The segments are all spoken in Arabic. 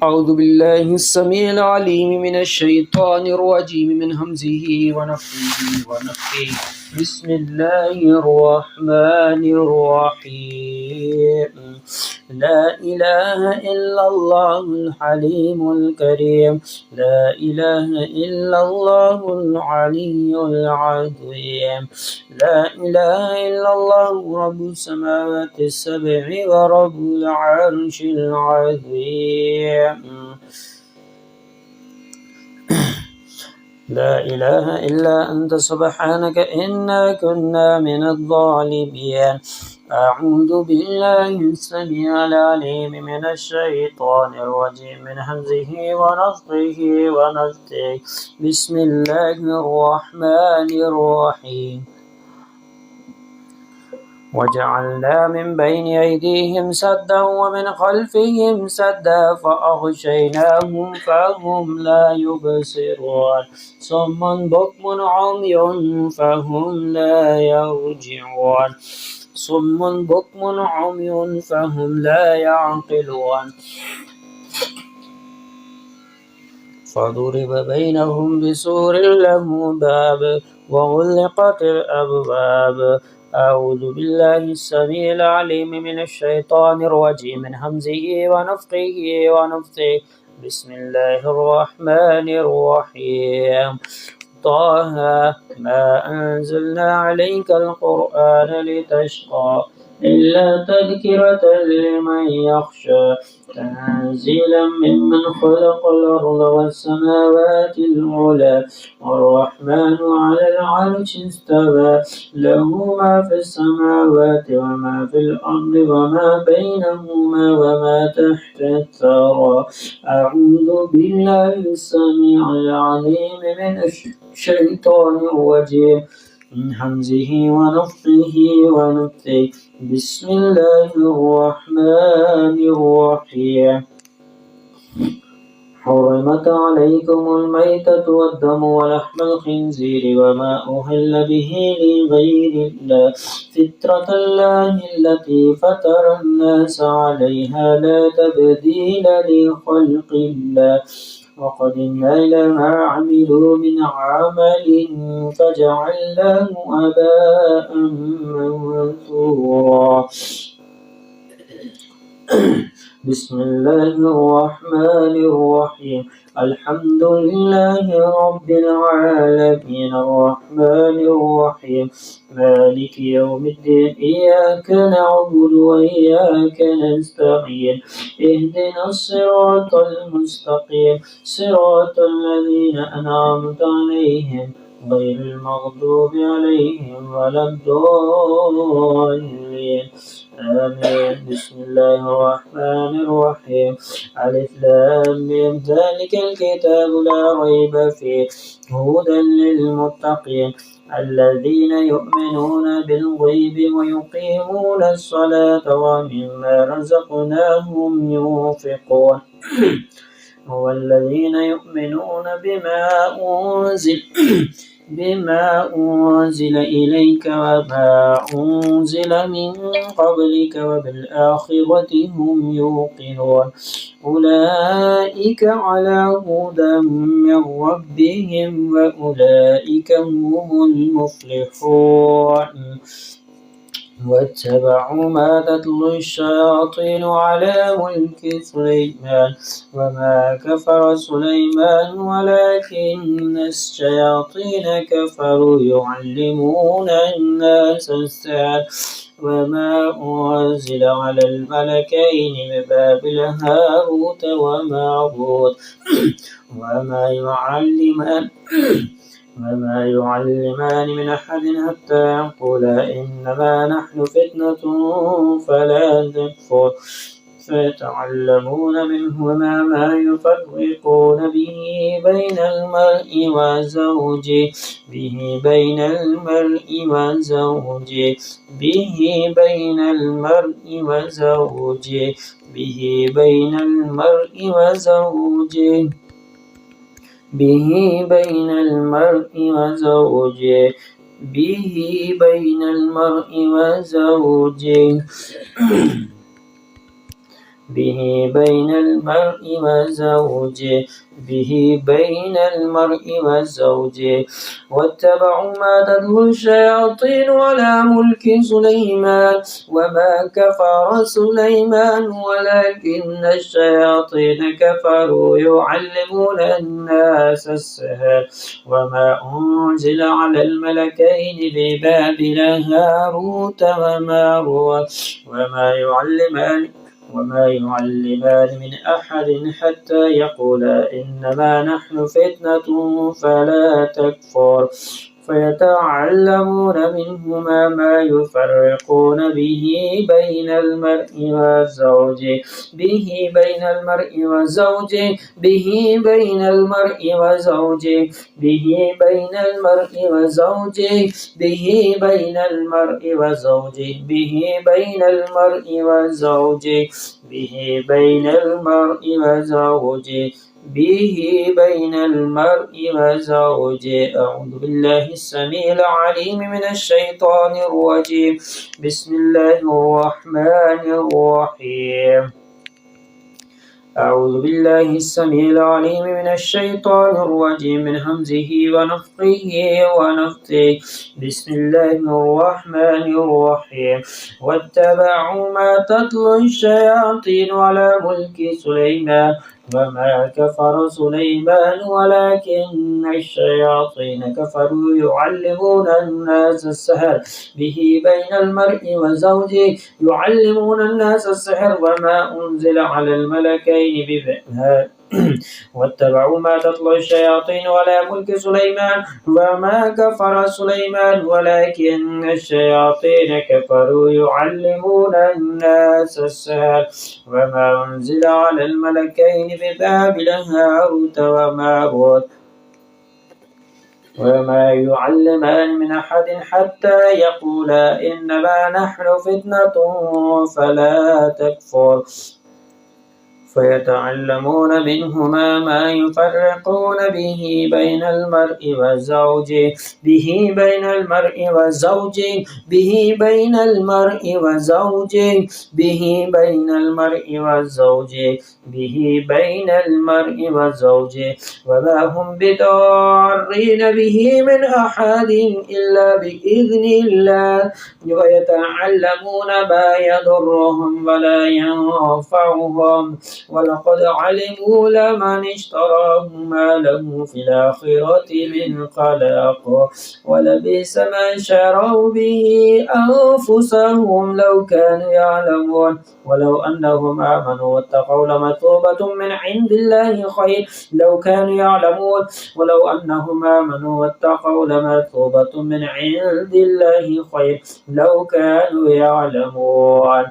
أعوذ بالله السميع العليم من الشيطان الرجيم من همزه ونفخه ونفخه. بسم الله الرحمن الرحيم. لا إله إلا الله الحليم الكريم. لا إله إلا الله العلي العظيم. لا إله إلا الله رب السماوات السبع ورب العرش العظيم. لا إله إلا أنت سبحانك إنا كنا من الظالمين. أعوذ بالله السميع العليم من الشيطان الرجيم من همزه ونفخه ونفثه. بسم الله الرحمن الرحيم. وجعلنا من بين أيديهم سدا ومن خلفهم سدا فأغشيناهم فهم لا يبصرون. صم بكم عمي فهم لا يرجعون. صم بكم عمي فهم لا يعقلون. فضرب بينهم بسور له باب وغلقت الأبواب. أعوذ بالله السميع العليم من الشيطان الرجيم من همزه ونفخه ونفثه. بسم الله الرحمن الرحيم. طه ما أنزلنا عليك القرآن لتشقى إلا تذكرة لمن يخشى تنزيلا ممن خلق الأرض والسماوات العلى الرحمن على العرش استوى له ما في السماوات وما في الأرض وما بينهما وما تحت الثرى. أعوذ بالله السميع العليم من الشيطان الرجيم من همزه ونفخه ونفثه. بسم الله الرحمن الرحيم. حرمت عليكم الميتة والدم ولحم الخنزير وما أهل به لغير الله فطرة الله التي فطر الناس عليها لا تبديل لخلق الله وقدمنا إلى ما عملوا من عمل فجعلناه هباء منثورا. بسم الله الرحمن الرحيم. الحمد لله رب العالمين الرحمن الرحيم مالك يوم الدين إياك نعبد وإياك نستعين اهدنا الصراط المستقيم صراط الذين أنعمت عليهم غير المغضوب عليهم ولا الضالين آمين. بسم الله الرحمن الرحيم. ألف لام ميم ذلك الكتاب لا ريب فيه هدى للمتقين الذين يؤمنون بالغيب ويقيمون الصلاة ومما رزقناهم ينفقون. هو الذين يؤمنون بما أنزل إليك وما أنزل من قبلك وبالآخرة هم يوقنون. أولئك على هدى من ربهم وأولئك هم المفلحون. واتبعوا ما تتلو الشياطين على ملك سليمان وما كفر سليمان ولكن الشياطين كفروا يعلمون الناس السحر وما أنزل على الملكين ببابل هاروت وماروت وما يعلمان من أحد حتى يقولا إنما نحن فتنة فلا تكفر فيتعلمون منهما ما يفرقون به بين المرء وزوجه به بين المرء وزوجه واتبعوا ما تتلو الشياطين على ملك سليمان وما كفر سليمان ولكن الشياطين كفروا يعلمون الناس السحر وما أنزل على الملكين ببابل هاروت وماروت وما يعلمان من أحد حتى يقولا إنما نحن فتنة فلا تكفر فيتعلمون منهما ما يفرقون به بين المرء وزوجه أعوذ بالله السميع العليم من الشيطان الرجيم. بسم الله الرحمن الرحيم. أعوذ بالله السميع العليم من الشيطان الرجيم من همزه ونفخه ونفثه. بسم الله الرحمن الرحيم. واتبعوا ما تتلو الشياطين على ملك سليمان وما كفر سليمان ولكن الشياطين كفروا يعلمون الناس السحر وما أنزل على الملكين واتبعوا ما تتلو الشياطين على ملك سليمان وما كفر سليمان ولكن الشياطين كفروا يعلمون الناس السحر وما أنزل على الملكين ببابل هاروت وماروت وما يعلمان من أحد حتى يقولا إنما نحن فتنة فلا تكفر فيتعلمون منهما ما يفرقون به بين المرء وزوجه وما هم بضارين به من أحد إلا بإذن الله ويتعلمون ما يضرهم ولا ينفعهم ولقد علموا لمن اشتراه ما له في الآخرة من خلاق ولبئس ما شروا به أنفسهم لو كانوا يعلمون ولو أنهم آمنوا واتقوا لمثوبة من عند الله خير لو كانوا يعلمون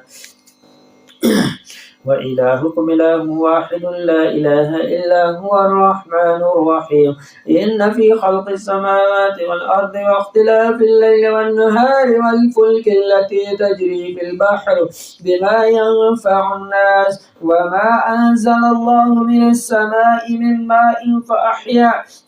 وإلهكم إله واحد لا إله إلا هو الرحمن الرحيم. إن في خلق السماوات والأرض واختلاف الليل والنهار والفلك التي تجري في البحر بما ينفع الناس وما أنزل الله من السماء من ماء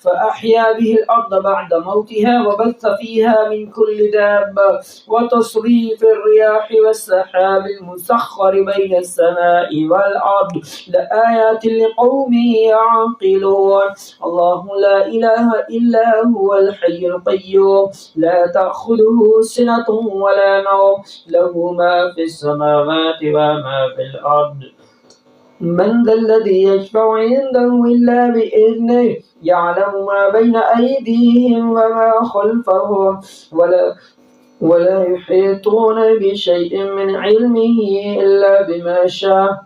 فأحيا به الأرض بعد موتها وبث فيها من كل دابة وتصريف الرياح والسحاب المسخر بين السماء والأرض لآيات لقوم يعقلون. الله لا إله إلا هو الحي القيوم لا تأخذه سنة ولا نوم له ما في السماوات وما في الأرض من ذا الذي يشفع عنده إلا بإذنه يعلم ما بين أيديهم وما خلفهم ولا يحيطون بشيء من علمه إلا بما شاء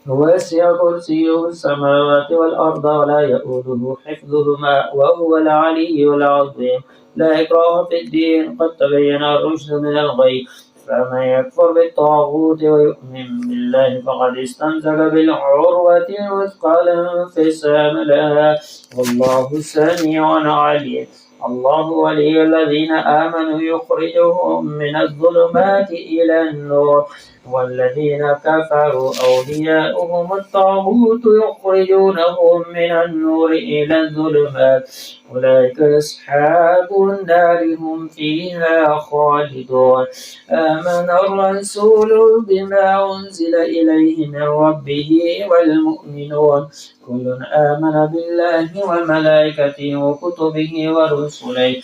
وسع كرسيه السماوات والأرض ولا يؤوده حفظهما وهو العلي العظيم. لا إكراه في الدين قد تبين الرشد من الغي فمن يكفر بالطاغوت ويؤمن بالله فقد استمسك بالعروة الوثقى لا انفصام لها والله سميع عليم. الله ولي الذين آمنوا يخرجهم من الظلمات إلى النور والذين كفروا أولياؤهم الطاغوت يخرجونهم من النور إلى الظلمات أولئك أصحاب النار هم فيها خالدون آمن الرسول بما أنزل إليه من ربه والمؤمنون كل آمن بالله وملائكته وكتبه ورسله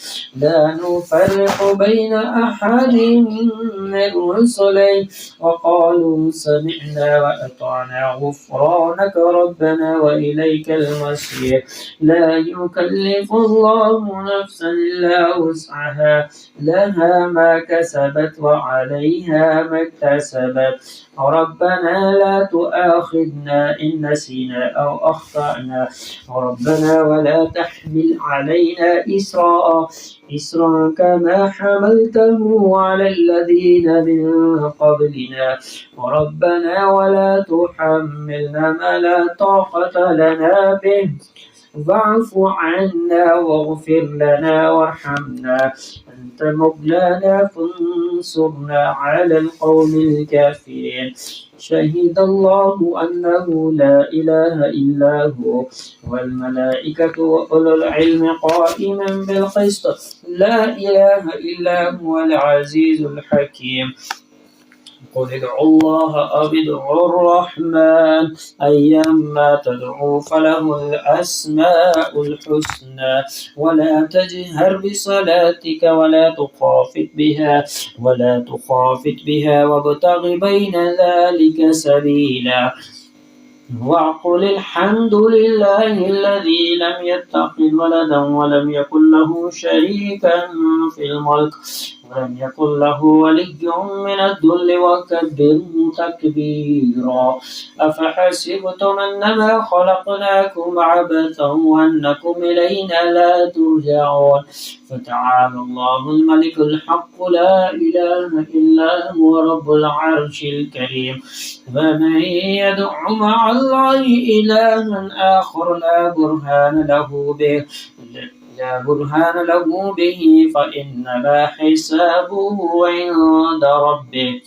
لا نفرق بين أحد من رسله وقالوا سمعنا وأطعنا غفرانك ربنا وإليك المصير لا يكلف الله نفسا إلا وسعها لها ما كسبت وعليها ما اكتسبت ربنا لا تؤاخذنا إن نسينا أو أخطأنا ربنا ولا تحمل علينا إسرا كما حملته على الذين من قبلنا ربنا ولا تحملنا ما لا طاقة لنا به واعف عنا واغفر لنا وارحمنا أنت مولانا فانصرنا على القوم الكافرين شهد الله أنه لا إله إلا هو والملائكة وأولو العلم قائما بالقسط لا إله إلا هو العزيز الحكيم قل ادعوا الله أو ادعوا الرحمن أيما تدعوا فله الأسماء الحسنى ولا تجهر بصلاتك ولا تخافت بها وابتغ بين ذلك سبيلا وقل الحمد لله الذي لم يتخذ ولدا ولم يكن له شريكا في الملك ولم يكن له ولي من الذل وكبره تكبيرا أفحسبتم أنما خلقناكم عبثا وأنكم إلينا لا ترجعون فتعالى الله الملك الحق لا إله إلا هو رب العرش الكريم ومن يدع مع الله إلها آخر لا برهان له به فإنما حسابه عند ربه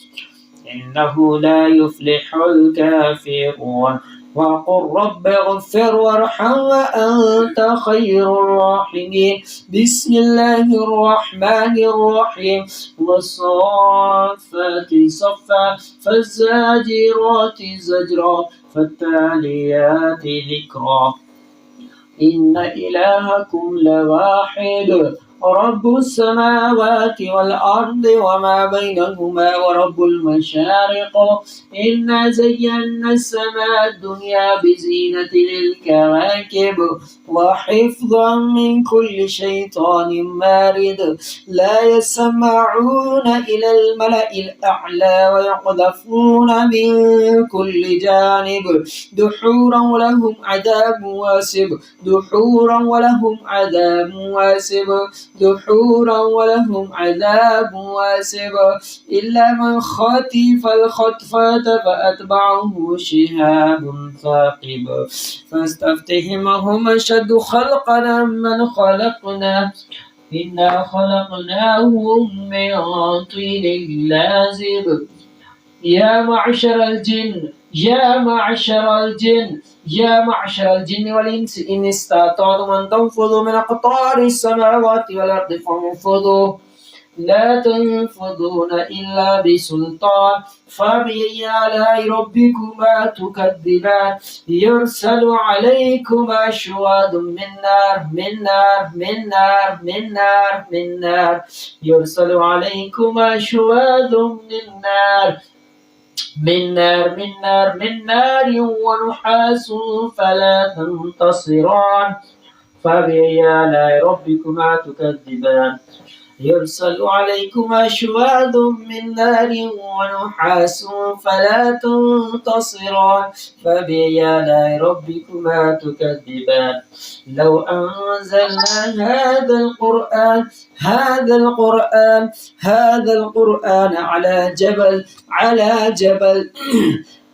إنه لا يفلح الكافرون وقل رب اغفر وارحم وأنت خير الراحمين بسم الله الرحمن الرحيم والصافات صفا فالزاجرات زجرا فالتاليات ذكرا إن إلهكم لواحد رب السماوات والأرض وما بينهما ورب المشارق إنا زينا السماء الدنيا بزينة للكواكب وحفظا من كل شيطان مارد لا يسمعون إلى الملأ الأعلى ويقذفون من كل جانب دحورا ولهم عذاب واسب دحورا ولهم عذاب واسب دحورا ولهم عذاب واسب إلا من خطف الخطفة فأتبعه شهاب ثاقب فاستفتهم هم أشد خلقا من خلقنا إنا خلقناهم من طين لازب يا معشر الجن والإنس إن استطعتم أن تنفذوا من أقطار السماوات والأرض فانفذوا لا تنفذون إلا بسلطان فبأي آلاء ربكما تكذبان يرسل عليكما شواظ من نار يرسل عليكما شواظ من نار ونحاس فلا تنتصران فبأي آلاء ربكما تكذبان يرسل عليكما شواظ من نار ونحاس فلا تنتصران فبأي آلاء ربكما تكذبان لو أنزلنا هذا القرآن على جبل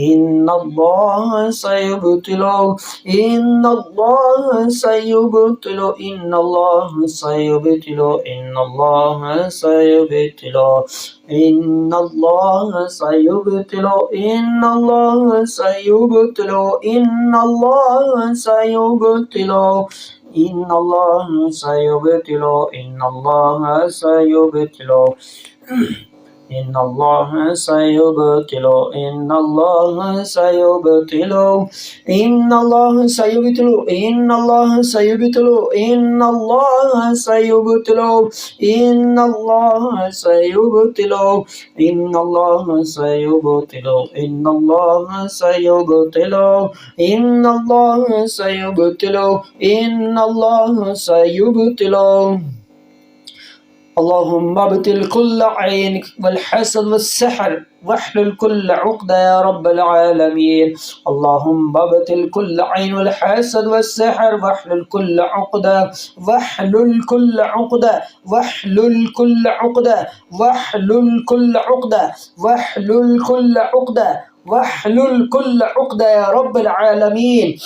إن الله سيبطل إن الله سيبطل إن الله سيبطل إن الله سيبطل إن الله سيبطل إن الله سيبطل إن الله سيبطل إن الله سيبطل إن الله سيبطل إن الله سيبطل إن الله سيبطل إن الله سيبطل إن الله سيبطل إن الله سيبطل إن الله سيبطل إن الله سيبطل إن الله سيبطل إن الله سيبطل إن الله سيبطل اللهم ابطل كل عين والحسد والسحر واحلل كل عقدة يا رب العالمين. اللهم ابطل كل عين والحسد والسحر واحلل كل عقدة واحلل كل عقدة واحلل كل عقدة واحلل كل عقدة واحلل كل عقدة واحلل كل عقدة يا رب العالمين.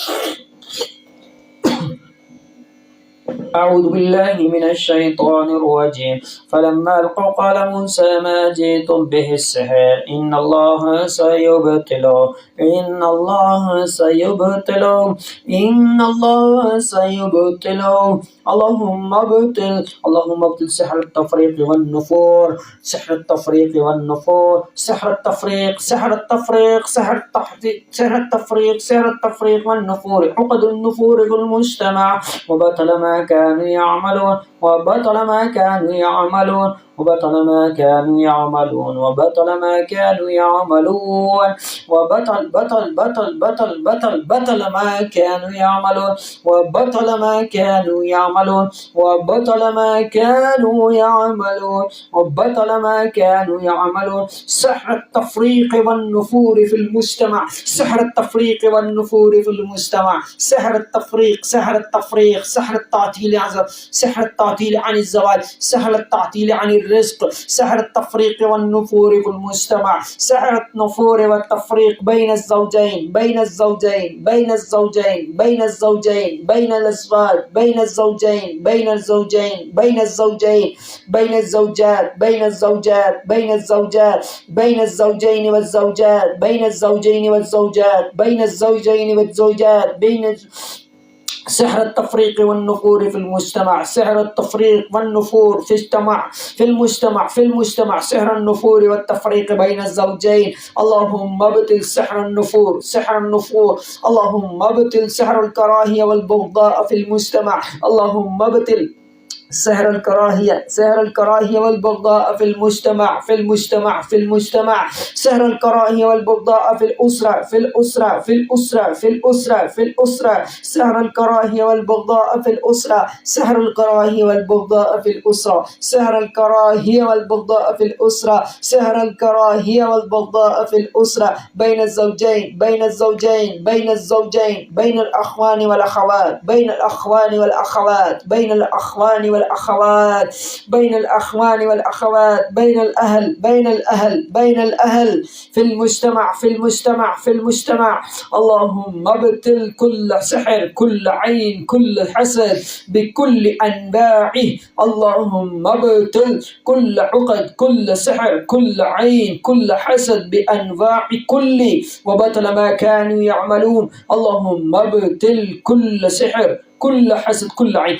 أعوذ بالله من الشيطان الرجيم. فلما ألقوا قال موسى ما جئتم به السحر إن الله سيبطله إن الله سيبطله إن الله سيبطله. اللهم ابطل سحر التفريق والنفور سحر التفريق والنفور سحر التفريق سحر التفريق سحر التفريق سحر التفريق والنفور عقد النفور في المجتمع وبطل ما كانوا يعملون وبطل ما كانوا يعملون وبطل ما كانوا يعملون وبطل ما كانوا يعملون وبطل ما كانوا يعملون وبطل ما كانوا يعملون وبطل ما كانوا يعملون وبطل ما كانوا يعملون. سحر التفريق والنفور في المجتمع سحر التفريق والنفور في المجتمع سحر التفريق سحر التفريق سحر التعطيل سحر التعطيل عن الزواج سحر التعطيل عن الرزق سحر التفريق والنفور في المجتمع سحر النفور والتفريق بين الزوجين بين الزوجين بين الزوجين بين الزوجين بين الأزواج بين الزوجين بين الزوجين بين الزوجين بين الزوجات بين الزوجات بين الزوجات بين الزوجين والزوجات بين الزوجين والزوجات بين الزوجين والزوجات بين سحر التفريق والنفور في المجتمع سحر التفريق والنفور في المجتمع سحر النفور والتفريق بين الزوجين. اللهم ابطل سحر النفور اللهم ابطل سحر الكراهية والبغضاء في المجتمع اللهم ابطل سحر الكراهية والبغضاء في المجتمع سحر الكراهية والبغضاء في الأسرة سحر الكراهية والبغضاء في الأسرة سحر الكراهية والبغضاء في الأسرة سحر الكراهية والبغضاء في الأسرة سحر الكراهية والبغضاء في الأسرة بين الزوجين بين الأخوان والأخوات بين الأخوان والأخوات بين الأخوان والأخوات بين الأهل في المجتمع اللهم ابطل كل سحر كل عين كل حسد بكل أنواعه اللهم ابطل كل عقد كل سحر كل عين كل حسد بأنواع كل وبطل ما كانوا يعملون. اللهم ابطل كل سحر كل حسد كل عين.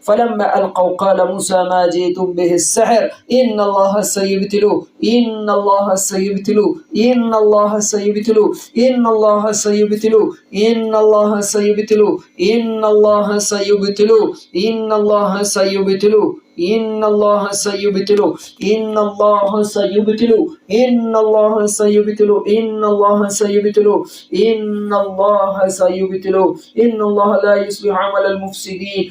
فلما ألقوا قال موسى ما جئتم به السحر إن الله سيبطله إن الله سيبطله إن الله سيبطله إن الله سيبطله إن الله سيبطله إن الله سيبطله إن الله سيبطله إن الله سيبطله إن الله سيبطله إن الله سيبطله إن الله سيبطله إن الله سيبطله إن الله لا يصلح عمل المفسدين.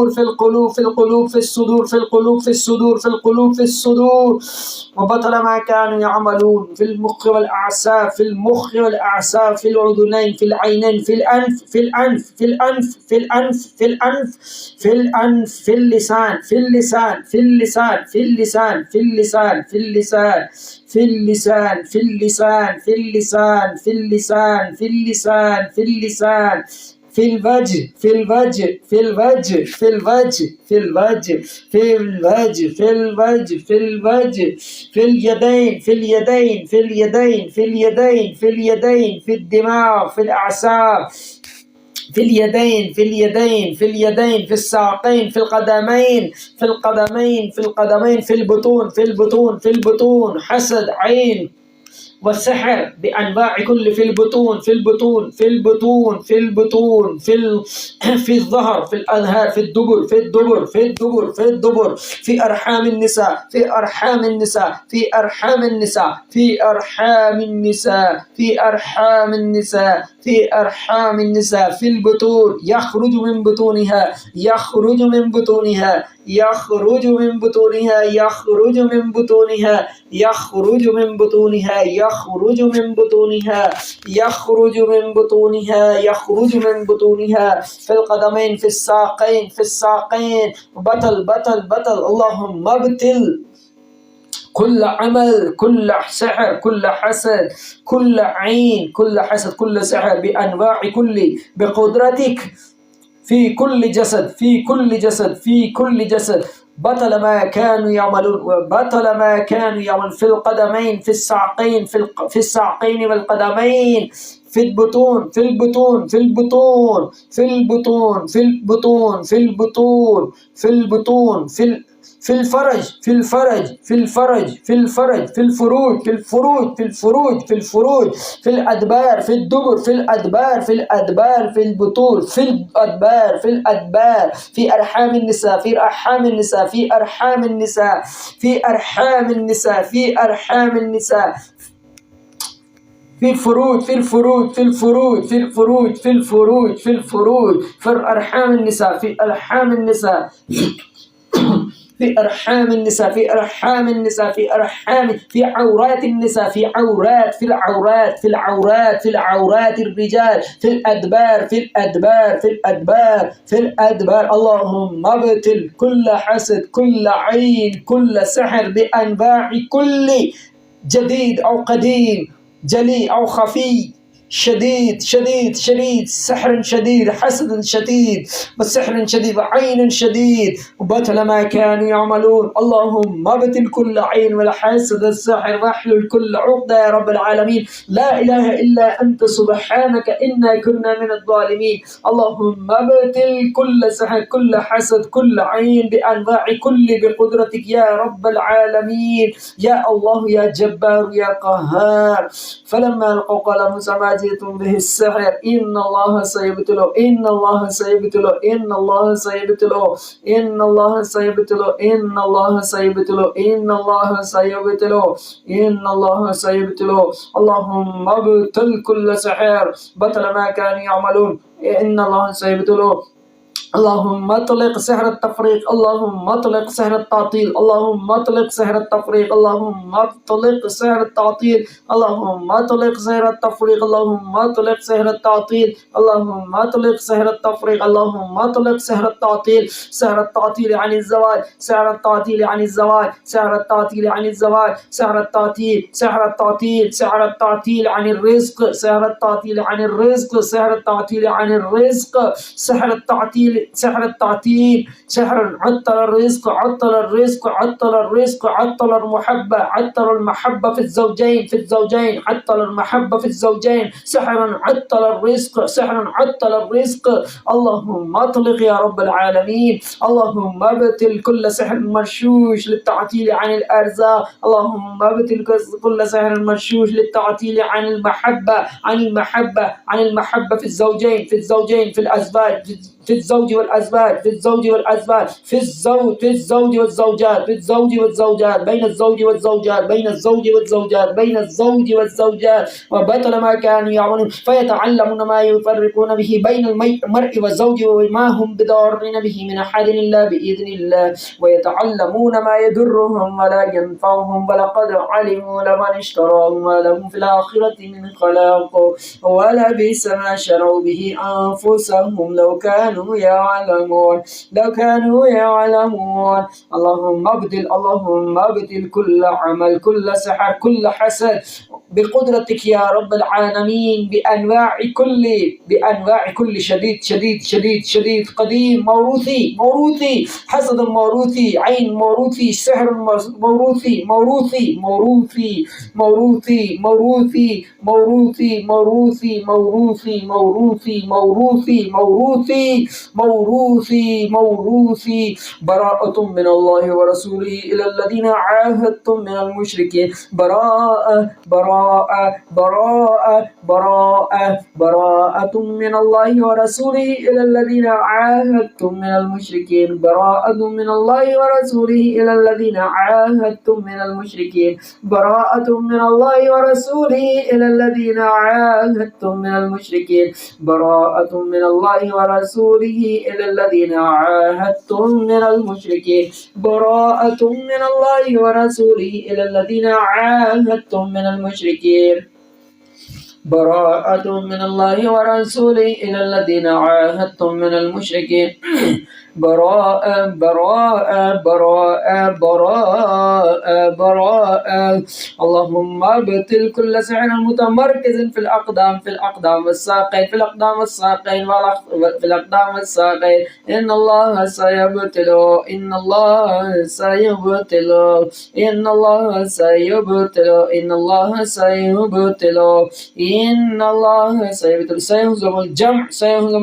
الصدور في القلوب في القلوب في الصدور في القلوب في الصدور في القلوب في الصدور. وبطل ما كانوا يعملون في المخ والأعصاب في المخ والأعصاب في الأذنين في العينين في الأنف في الأنف في الأنف في الأنف في الأنف في الأنف في اللسان في اللسان في اللسان في اللسان في اللسان في اللسان في اللسان في اللسان في اللسان في اللسان في اللسان في اللسان في الوجه في الوجه في الوجه في الوجه في الوجه في الوجه في الوجه في الوجه في اليدين في اليدين في اليدين في اليدين في اليدين في الدماغ في الأعصاب في اليدين في اليدين في اليدين في الساقين في القدمين في القدمين في القدمين في البطون في البطون في البطون حسد عين والسحر بأنواع كل في البطون في البطون في البطون في البطون في الظهر في الأنهار في الدبر في الدبر في الدبر في الدبر في أرحام النساء في أرحام النساء في أرحام النساء في أرحام النساء في أرحام النساء في أرحام النساء في البطون يخرج من بطونها يخرج من بطونها يخرج من بطونها يخرج من بطونها يخرج من بطونها يخرج من بطونها يخرج من بطونها يخرج من بطونها في القدمين في الساقين في الساقين بطل بطل بطل. اللهم ابتل كل عمل كل سحر كل حسد كل عين كل حسد كل سحر بأنواع كل بقدرتك في كل جسد في كل جسد في كل جسد. بطل ما كانوا يعملون وبطل ما كانوا يعملون في القدمين في الساقين في الساقين والقدمين في البطون في البطون في البطون في البطون في البطون في البطون في البطون في الفرج في الفرج في الفرج في الفرج في الفروج في الفروج في الفروج في الفروج في الأدبار في الدبر في الأدبار في الأدبار في البطول في الأدبار في الأدبار في أرحام النساء في أرحام النساء في أرحام النساء في أرحام النساء في أرحام النساء في الفروج في الفروج في الفروج في الفروج في الفروج في الفروج في أرحام النساء في أرحام النساء في أرحام النساء في أرحام النساء في أرحام في عورات النساء في عورات في العورات في العورات في العورات الرجال في الأدبار في الأدبار في الأدبار في الأدبار. اللهم ابتل كل حسد كل عين كل سحر بأنواع كل جديد أو قديم جلي أو خفي شديد شديد شديد سحر شديد حسد شديد وسحر شديد وعين شديد وبطل ما كانوا يعملون. اللهم ابتل كل عين والحسد السحر واحلل كل عقدة يا رب العالمين. لا إله إلا أنت سبحانك إنا كنا من الظالمين. اللهم ابتل كل سحر كل حسد كل عين بأنواع كل بقدرتك يا رب العالمين. يا الله يا جبار يا قهار. فلما ألقوا قال موسى ما جئتم به السحر إن الله سيبتله إن الله سيبتله إن الله سيبتله إن الله سيبتله إن الله سيبتله إن الله سيبتله إن الله سيبتله. اللهم ابتل كل سحر بطل ما كانوا يعملون إن الله سيبتله. اللهم اطلق سحر التفريق اللهم اطلق سحر التعطيل اللهم اطلق سحر التفريق اللهم اطلق سحر التعطيل اللهم اطلق سحر التفريق اللهم اطلق سحر التعطيل اللهم اطلق سحر التفريق اللهم اطلق سحر التعطيل. سحر التعطيل عن الزواج سحر التعطيل عن الزواج سحر التعطيل عن الزواج سحر التعطيل سحر التعطيل سحر التعطيل عن الرزق سحر التعطيل عن الرزق سحر التعطيل عن الرزق سحر التعطيل سحر التعطيل سحر عطل الرزق عطل الرزق عطل الرزق عطل المحبة عطل المحبة في الزوجين عطل المحبة في الزوجين سحر عطل الرزق سحر عطل الرزق. اللهم اطلق يا رب العالمين. اللهم ابتل كل سحر مرشوش للتعطيل عن الأرزاق اللهم ابتل كل سحر مرشوش للتعطيل عن المحبة عن المحبة عن المحبة في الزوجين في الأزواج في الزوجين الزوج والأزواج، في الزوج والأزواج، في الزوج والزوجات، في الزوج والزوجات، بين الزوج والزوجات، بين الزوج والزوجات، بين الزوج والزوجات، وبطل ما كانوا يعملون فيتعلمون ما يفرقون به بين المرء والزوج وما هم بضارين به من أحد إلا بإذن الله، ويتعلمون ما يضرهم ولا ينفعهم، ولقد علموا لمن اشتراه ما لهم في الآخرة من خلاق، ولبئس ما شروا به أنفسهم لو كانوا يعلمون، لو كانوا يعلمون. اللهم ابدل كل عمل، كل سحر، كل حسد بقدرتك يا رب العالمين، بأنواع كل شديد قديم موروثي حسد موروثي، عين موروثي، سحر موروثي موروثي موروثي موروثي موروثي موروثي موروثي موروثي موروثي موروثي موروثي موروثي موروثي. براءة من الله ورسوله إلى الذين عاهدتم من المشركين، براءة براءة براءة براءة براءة من الله ورسوله إلى الذين عاهدتم من المشركين، براءة من الله ورسوله إلى الذين عاهدتم من المشركين، براءة من الله ورسوله إلى الذين عاهدتم من المشركين، براءة من الله ورسوله إلى الذين عاهدتم من المشركين، براءة من الله ورسوله إلى الذين عاهدتم من المشركين، براءة من الله ورسوله إلى الذين عاهدتم من المشركين. براءة براءة براءة براءة براءة. اللهم ابطل كل سحر متمركز في الأقدام والساقين، في الأقدام والساقين في الأقدام والساقين. إن الله سيبطل، إن الله سيبطل، إن الله سيبطل، إن الله سيبطل، إن الله سيبطل. سيهزم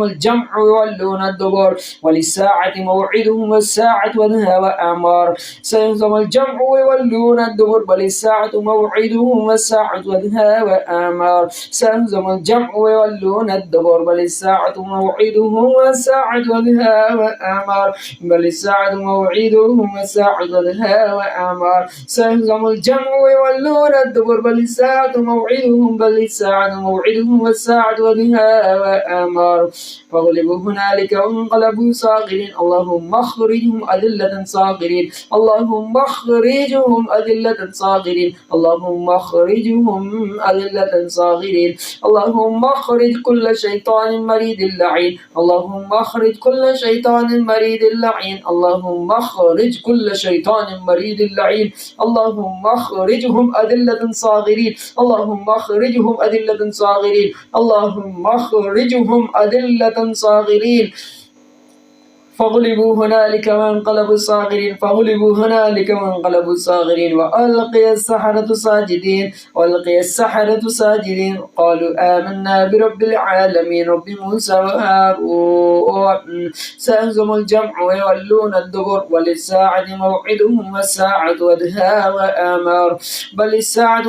الجمع ويولون الدبر، وللساعة موعدهم والساعة أدهى وأمر. سيهزم الجمع ويولون الدبر، وللساعة موعدهم والساعة أدهى وأمر. سيهزم الجمع ويولون الدبر، وللساعة موعدهم والساعة أدهى وأمر، وللساعة موعدهم والساعة أدهى وأمر. سيهزم الجمع ويولون الدبر، وللساعة موعدهم، وللساعة موعدهم والساعة أدهى وأمر. فغلبوا هنالك وانقلبوا صاغرين. اللهم اخرجهم أذلة صاغرين، اللهم اخرجهم أذلة صاغرين، اللهم اخرجهم أذلة صاغرين. اللهم اخرج كل شيطان مريد لعين، اللهم اخرج كل شيطان مريد لعين، اللهم اخرج كل شيطان مريد لعين. اللهم اخرجهم أذلة صاغرين، اللهم اخرجهم أذلة صاغرين، اللهم اخرجهم أذلة صاغرين. فغلبوا هنالك وانقلبوا صاغرين، فغلبوا هنالك وانقلبوا صاغرين. وألقي السحرة ساجدين، وألقي السحرة ساجدين، قالوا آمنا برب العالمين رب موسى وهارون. سيهزم الجمع ويولون الدبر، وللساعة موعدهم والساعة أدهى وأمر. بل الساعة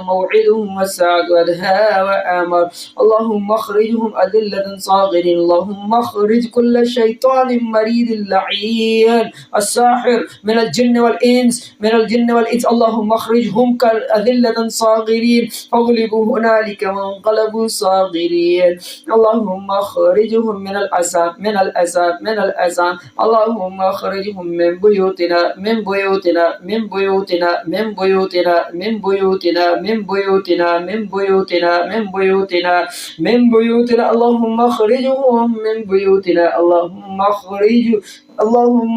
موعدهم والساعة أدهى وأمر. اللهم اخرجهم أذلة صاغرين، اللهم اخرج كل شيطان مريد لعين الساحر من الجن والإنس، من الجن والإنس، اللهم اخرجهم كأذلة صاغرين. فغلبوا هنالك وانقلبوا صاغرين. اللهم اخرجهم من الأسى، من الأسى، من الأسى. اللهم اخرجهم من بيوتنا، من بيوتنا، من بيوتنا، من بيوتنا، من بيوتنا، من بيوتنا، من بيوتنا، من بيوتنا، من بيوتنا. اللهم اخرجهم من بيوتنا، اللهم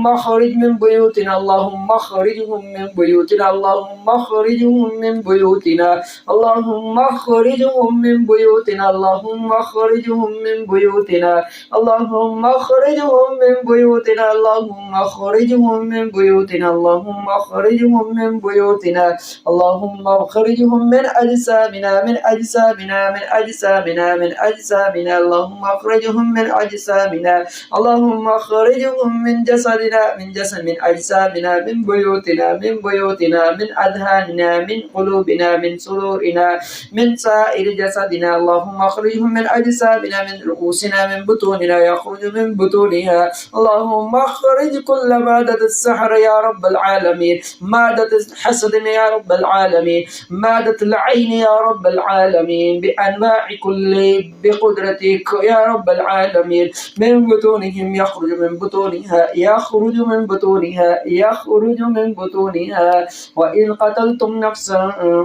اخرج من بيوتنا، اللهم اخرجهم من بيوتنا، اللهم اخرجهم من بيوتنا، اللهم اخرجهم من بيوتنا، اللهم اخرجهم من بيوتنا، اللهم اخرجهم من بيوتنا، اللهم اخرجهم من بيوتنا، اللهم اخرجهم من بيوتنا، اللهم اخرجهم من أجسامنا، من أجسامنا، من أجسامنا، من أجسامنا، اللهم اخرجهم من أجسامنا، اللهم اخرجهم من جسدنا من أجسامنا من بيوتنا من أذهاننا من قلوبنا من سرورنا من سائر جسدنا اللهم اخرجهم من أجسامنا من رؤوسنا من بطوننا يخرج من بطونها اللهم اخرج كل مادة السحر يا رب العالمين مادة الحسد يا رب العالمين مادة العين يا رب العالمين بأنواع كل بقدرتك يا رب العالمين من بطونهم يخرج من بطونها يخرج من بطونها يخرج من بطونها وإن قتلتم نفسا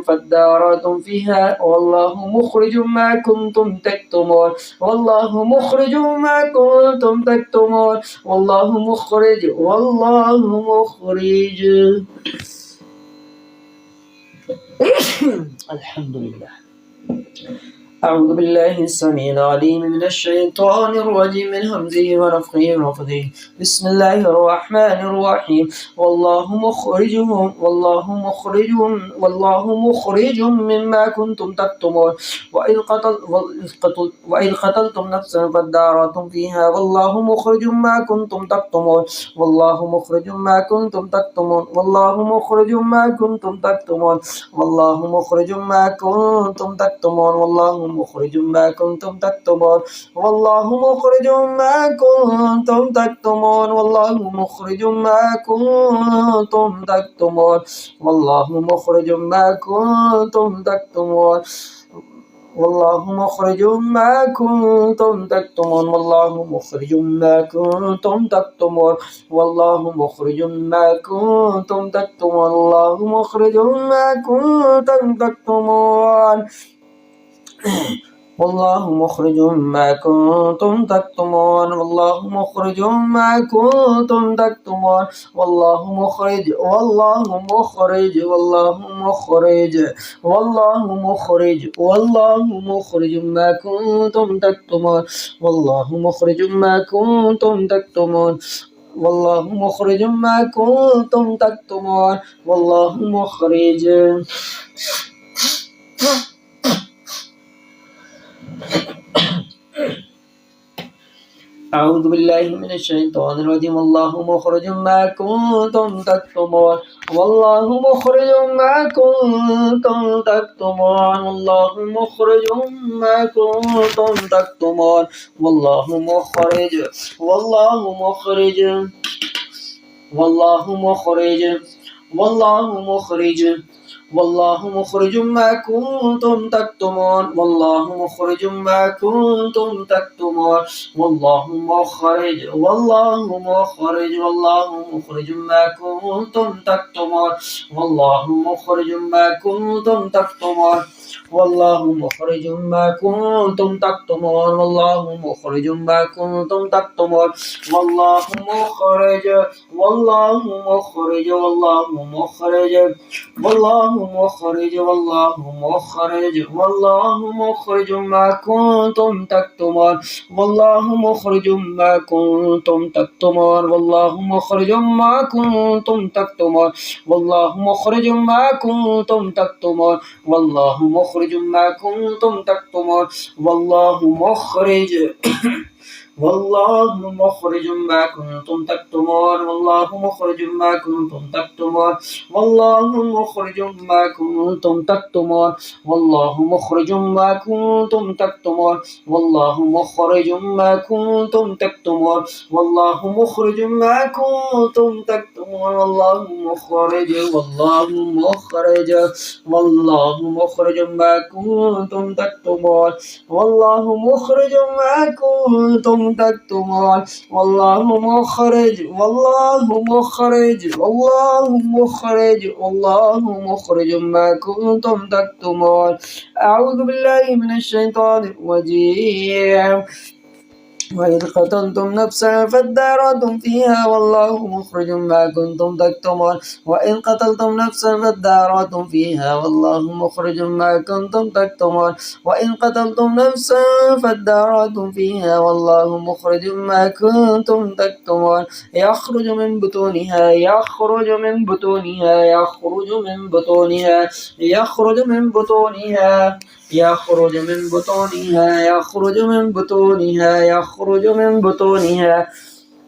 فادارأتم فيها والله مخرج ما كنتم تكتمون والله مخرج ما كنتم تكتمون والله مخرج الحمد لله. أعوذ بالله السميع العليم من الشيطان الرجيم من همزه ونفخه ونفثه بسم الله الرحمن الرحيم والله مخرج مما كنتم تكتمون وإذ قتلتم نفسا فادارأتم فيها والله مخرج ما كنتم تكتمون والله مخرج ما كنتم تكتمون والله مخرج ما كنتم تكتمون والله مخرج ما كنتم تكتمون والله مخرج ما كنتم تكتمون والله مخرج ما كنتم تكتمون والله مخرج ما كنتم تكتمون والله مخرج ما كنتم تكتمون والله مخرج ما كنتم تكتمون والله مخرج ما كنتم تكتمون والله مخرج ما كنتم تكتمون الله مخرج ما كنتم تكتمون والله مخرج ما كنتم تكتمون والله مخرج ما كنتم تكتمون والله مخرج والله مخرج والله مخرج والله مخرج والله مخرج ما كنتم تكتمون والله مخرج ما كنتم تكتمون والله مخرج ما كنتم تكتمون والله مخرج أعوذ بالله من الشيطان الرجيم والله مخرج ما كنتم تكتمون والله مخرج ما كنتم تكتمون والله مخرج ما كنتم تكتمون والله مخرج والله مخرج والله مخرج والله مخرج والله مخرج ما كنتم تكتمون والله مخرج ما كنتم تكتمون والله مخرج والله مخرج والله مخرج ما كنتم تكتمون والله مخرج ما كنتم تكتمون والله مخرج ما كنتم تكتمون والله مخرج ما كنتم تكتمون والله مخرج والله مخرج والله مخرج والله مخرج والله مخرج والله مخرج ما كنتم تكتمون والله مخرج ما كنتم تكتمون والله مخرج ما كنتم تكتمون والله مخرج ما كنتم تكتمون والله مخرج ما كنتم تكتمون والله مخرج والله مخرج ما كنتم تكتمون والله مخرج ما كنتم تكتمون والله مخرج ما كنتم تكتمون والله مخرج ما كنتم تكتمون والله مخرج ما كنتم تكتمون والله مخرج ما كنتم تكتمون والله مخرج والله مخرج والله مخرج ما كنتم تكتمون والله مخرج ما كنتم تكتمون والله مخرج والله مخرج والله مخرج والله مخرج ما كنتم تكتمون أعوذ بالله من الشيطان الرجيم وإذ قتلتم نفسا فادارأتم فيها والله مخرج ما كنتم تكتمون وإن قتلتم نفسا فادارأتم فيها والله مخرج ما كنتم تكتمون وإن قتلتم نفسا فادارأتم فيها والله مخرج ما كنتم تكتمون يخرج من بطونها يخرج من بطونها يخرج من بطونها يخرج من بطونها يخرج من بطونها يخرج من بطونها يخرج من بطونها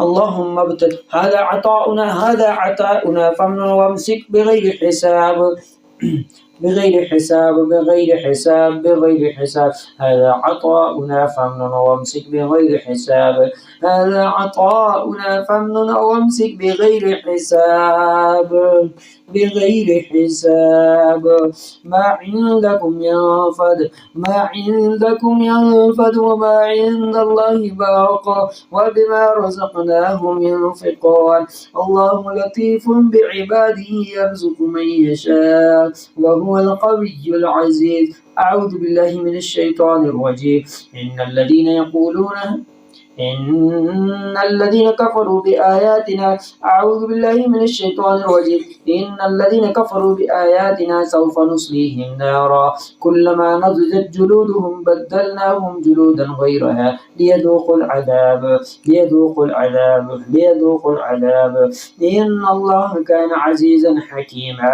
اللهم ابتل هذا عطاؤنا فامنن وامسك بغير حساب بغير حساب هذا عطاؤنا فامنن وامسك بغير حساب هذا عطاؤنا فامنن وامسك بغير حساب ما عندكم ينفد وما عند الله باق وبما رزقناهم ينفقون الله لطيف بعباده يرزق من يشاء وهو القوي العزيز. أعوذ بالله من الشيطان الرجيم. إن الذين كفروا بآياتنا أعوذ بالله من الشيطان الرجيم. إن الذين كفروا بآياتنا سوف نصليهم نارا كلما نضجت جلودهم بدلناهم جلودا غيرها ليذوقوا العذاب إن الله كان عزيزا حكيما.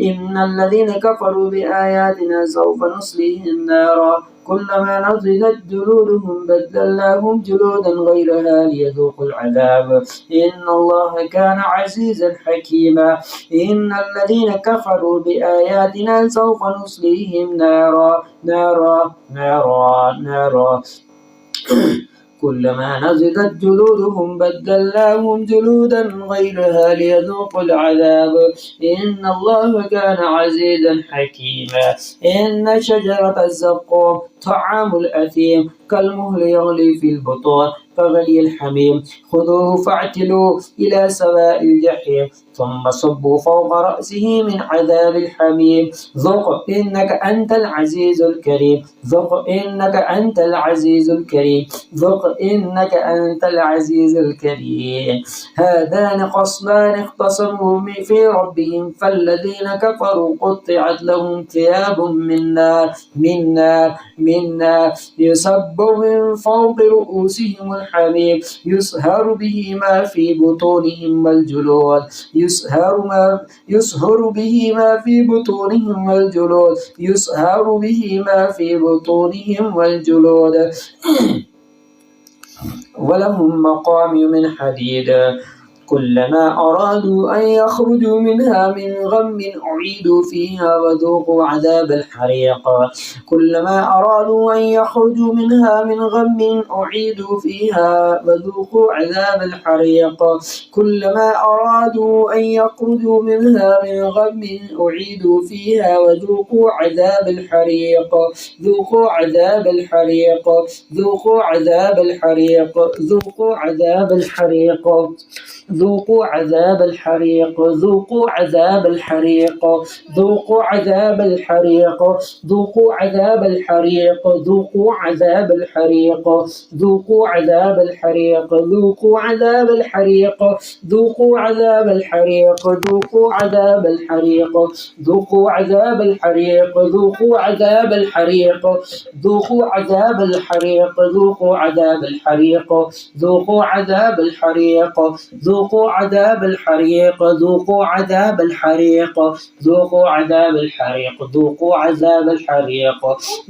إن الذين كفروا بآياتنا سوف نصليهم نارا كلما نضجت جلودهم بدلناهم جلودا غيرها ليذوقوا العذاب إن الله كان عزيزا حكيما. إن الذين كفروا بآياتنا سوف نصليهم نارا كلما نضجت جلودهم بدلناهم جلودا غيرها ليذوقوا العذاب إن الله كان عزيزا حكيما. إن شجرة الزقوم طعام الأثيم كالمهل يغلي في البطون كغلي الحميم خذوه فاعتلوا إلى سواء الجحيم ثم صبوا فوق رأسه من عذاب الحميم ذق إنك أنت العزيز الكريم هذان خصمان اختصموا في ربهم فالذين كفروا قطعت لهم ثياب من نار يصب من فوق رؤوسهم الحميم يصهر به ما في بطونهم والجلود ولهم مقامع من حديد كلما أرادوا أن يخرجوا منها من غم أعيدوا فيها وذوقوا عذاب الحريق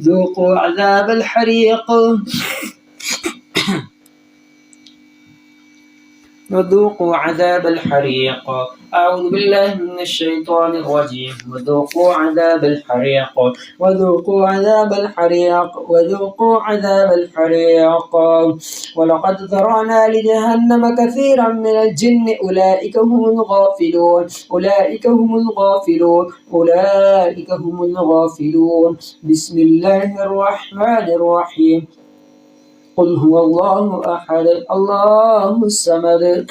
ذوقوا عذاب الحريق وذوقوا عذاب الحريق. أعوذ بالله من الشيطان الرجيم. وذوقوا عذاب الحريق. ولقد ذرأنا لجهنم كثيرا من الجن أولئك هم الغافلون. بسم الله الرحمن الرحيم. قل هو الله أحد الله الصمد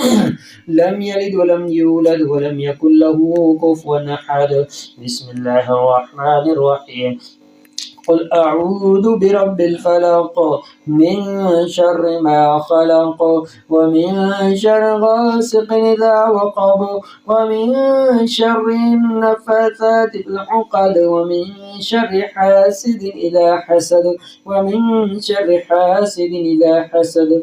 لم يلد ولم يولد ولم يكن له كفوا أحد. بسم الله الرحمن الرحيم. قل أعوذ برب الفلق من شر ما خلق ومن شر غاسق إذا وقب ومن شر النفاثات في العقد ومن شر حاسد إذا حسد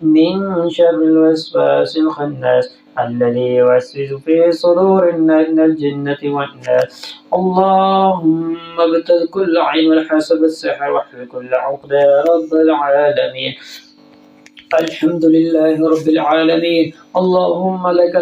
من شر الوسواس الخناس الذي يوسوس في صدور الناس من الجنة والناس. اللهم ابتل كل عين والحسب السحر واحفظ كل عقدة يا رب العالمين. الحمد لله رب العالمين. اللهم لك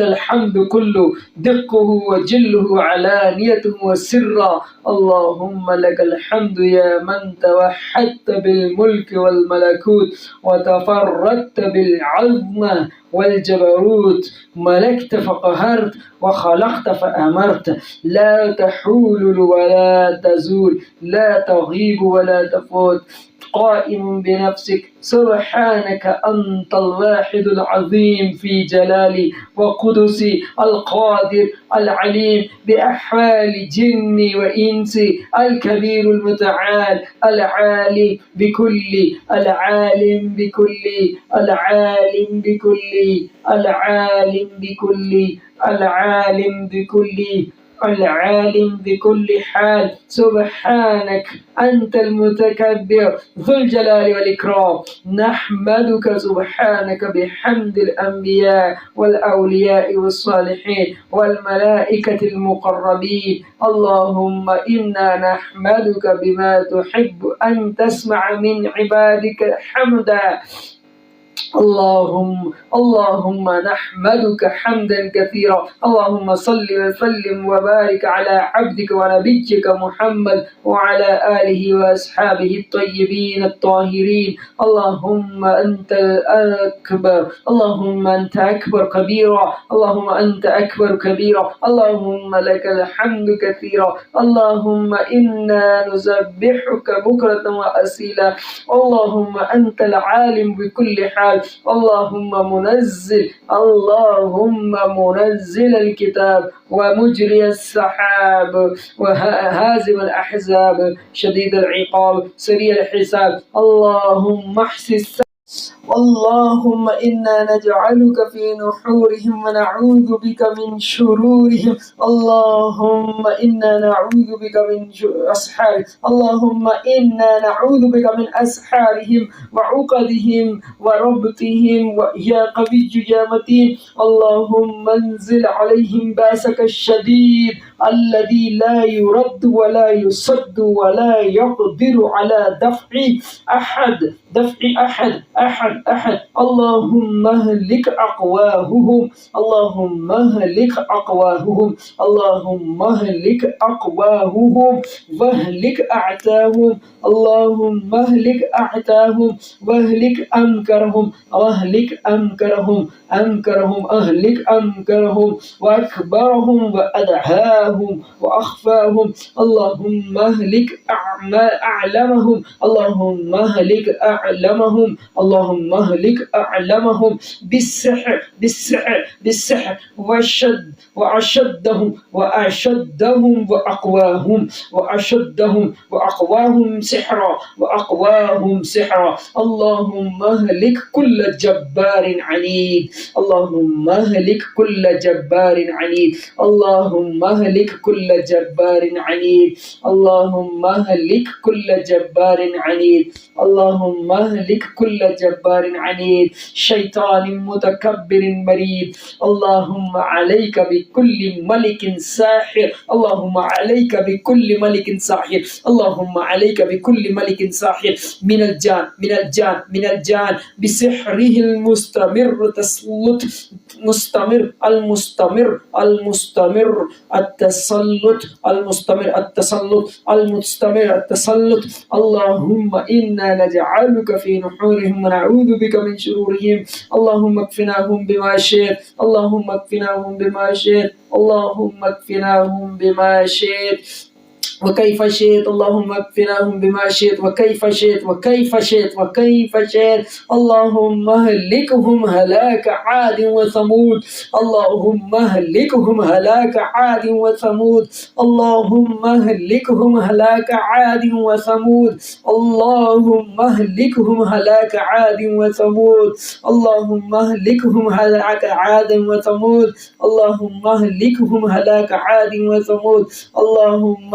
الحمد كله، دقه وجله علانيته وسرا. اللهم لك الحمد يا من توحدت بالملك والملكوت وتفردت بالعظمة والجبروت، ملكت فقهرت وخلقت فأمرت، لا تحول ولا تزول، لا تغيب ولا تفوت، قائم بنفسك. سبحانك أنت الواحد العظيم في جلالي وقدسي، القادر العليم بأحوال جني وإنسي، الكبير المتعال العالم بكل، العالم بكل، العالم بكل، العالم بكل، العالم بكل، العالم بكل حال. سبحانك أنت المتكبر ذو الجلال والإكرام. نحمدك سبحانك بحمد الأنبياء والأولياء والصالحين والملائكة المقربين. اللهم إنا نحمدك بما تحب أن تسمع من عبادك حمدا. اللهم نحمدك حمدا كثيرا. اللهم صل وسلم وبارك على عبدك ونبيك محمد وعلى آله وأصحابه الطيبين الطاهرين. اللهم أنت الأكبر، اللهم أنت أكبر كبيرا، اللهم أنت أكبر كبيرا. اللهم لك الحمد كثيرا. اللهم إنا نسبحك بكرة وأصيلا. اللهم أنت العالم بكل حال. اللهم منزل الكتاب ومجري السحاب وهازم الأحزاب شديد العقاب سريع الحساب. اللهم احسس. اللهم إنا نجعلك في نحورهم ونعوذ بك من شرورهم. اللهم إنا نعوذ بك من أسحارهم. اللهم إنا نعوذ بك من أسحارهم وعقدهم وربطهم. يا قوي يا متين، اللهم انزل عليهم بأسك الشديد الذي لا يرد ولا يصد ولا يقدر على دفع أحد، أحد. اللهم اهلك أقواهم، اللهم اهلك أقواهم، اللهم اهلك أقواهم واهلك أعتاهم. اللهم اهلك أعتاهم واهلك أمكرهم، واهلك أمكرهم، أهلك أمكرهم وأكبرهم وأدهاهم وأخفاهم. اللهم اهلك أعلمهم، اللهم اهلك أعلمهم، اللهم اهلك أعلمهم بالسحر وأشدهم وأقواهم سحرا. اللهم اهلك كل جبار عنيد، اللهم اهلك كل جبار عنيد، اللهم اهلك كل جبار عنيد، اللهم اهلك كل جبار عنيد، اللهم اهلك كل جبار عنيد، شيطان متكبر مريد. اللهم عليك بكل ملك ساحر، اللهم عليك بكل ملك ساحر، اللهم عليك بكل ملك ساحر من الجان بسحره المستمر تسلط المستمر التسلط. اللهم إنا نجعلك في نحورهم ونعوذ بك من شرورهم. اللهم اكفناهم بما شئت، اللهم اكفناهم بما شئت، اللهم اكفناهم بما شئت وكيف شئت. اللهم اكفناهم بما شئت وكيف شئت وكيف شئت وكيف شئت. اللهم اهلكهم هلاك عاد وثمود، اللهم اهلكهم هلاك عاد وثمود، اللهم اهلكهم هلاك عاد وثمود، اللهم اهلكهم هلاك عاد وثمود، اللهم اهلكهم هلاك عاد وثمود، اللهم اهلكهم هلاك عاد وثمود، اللهم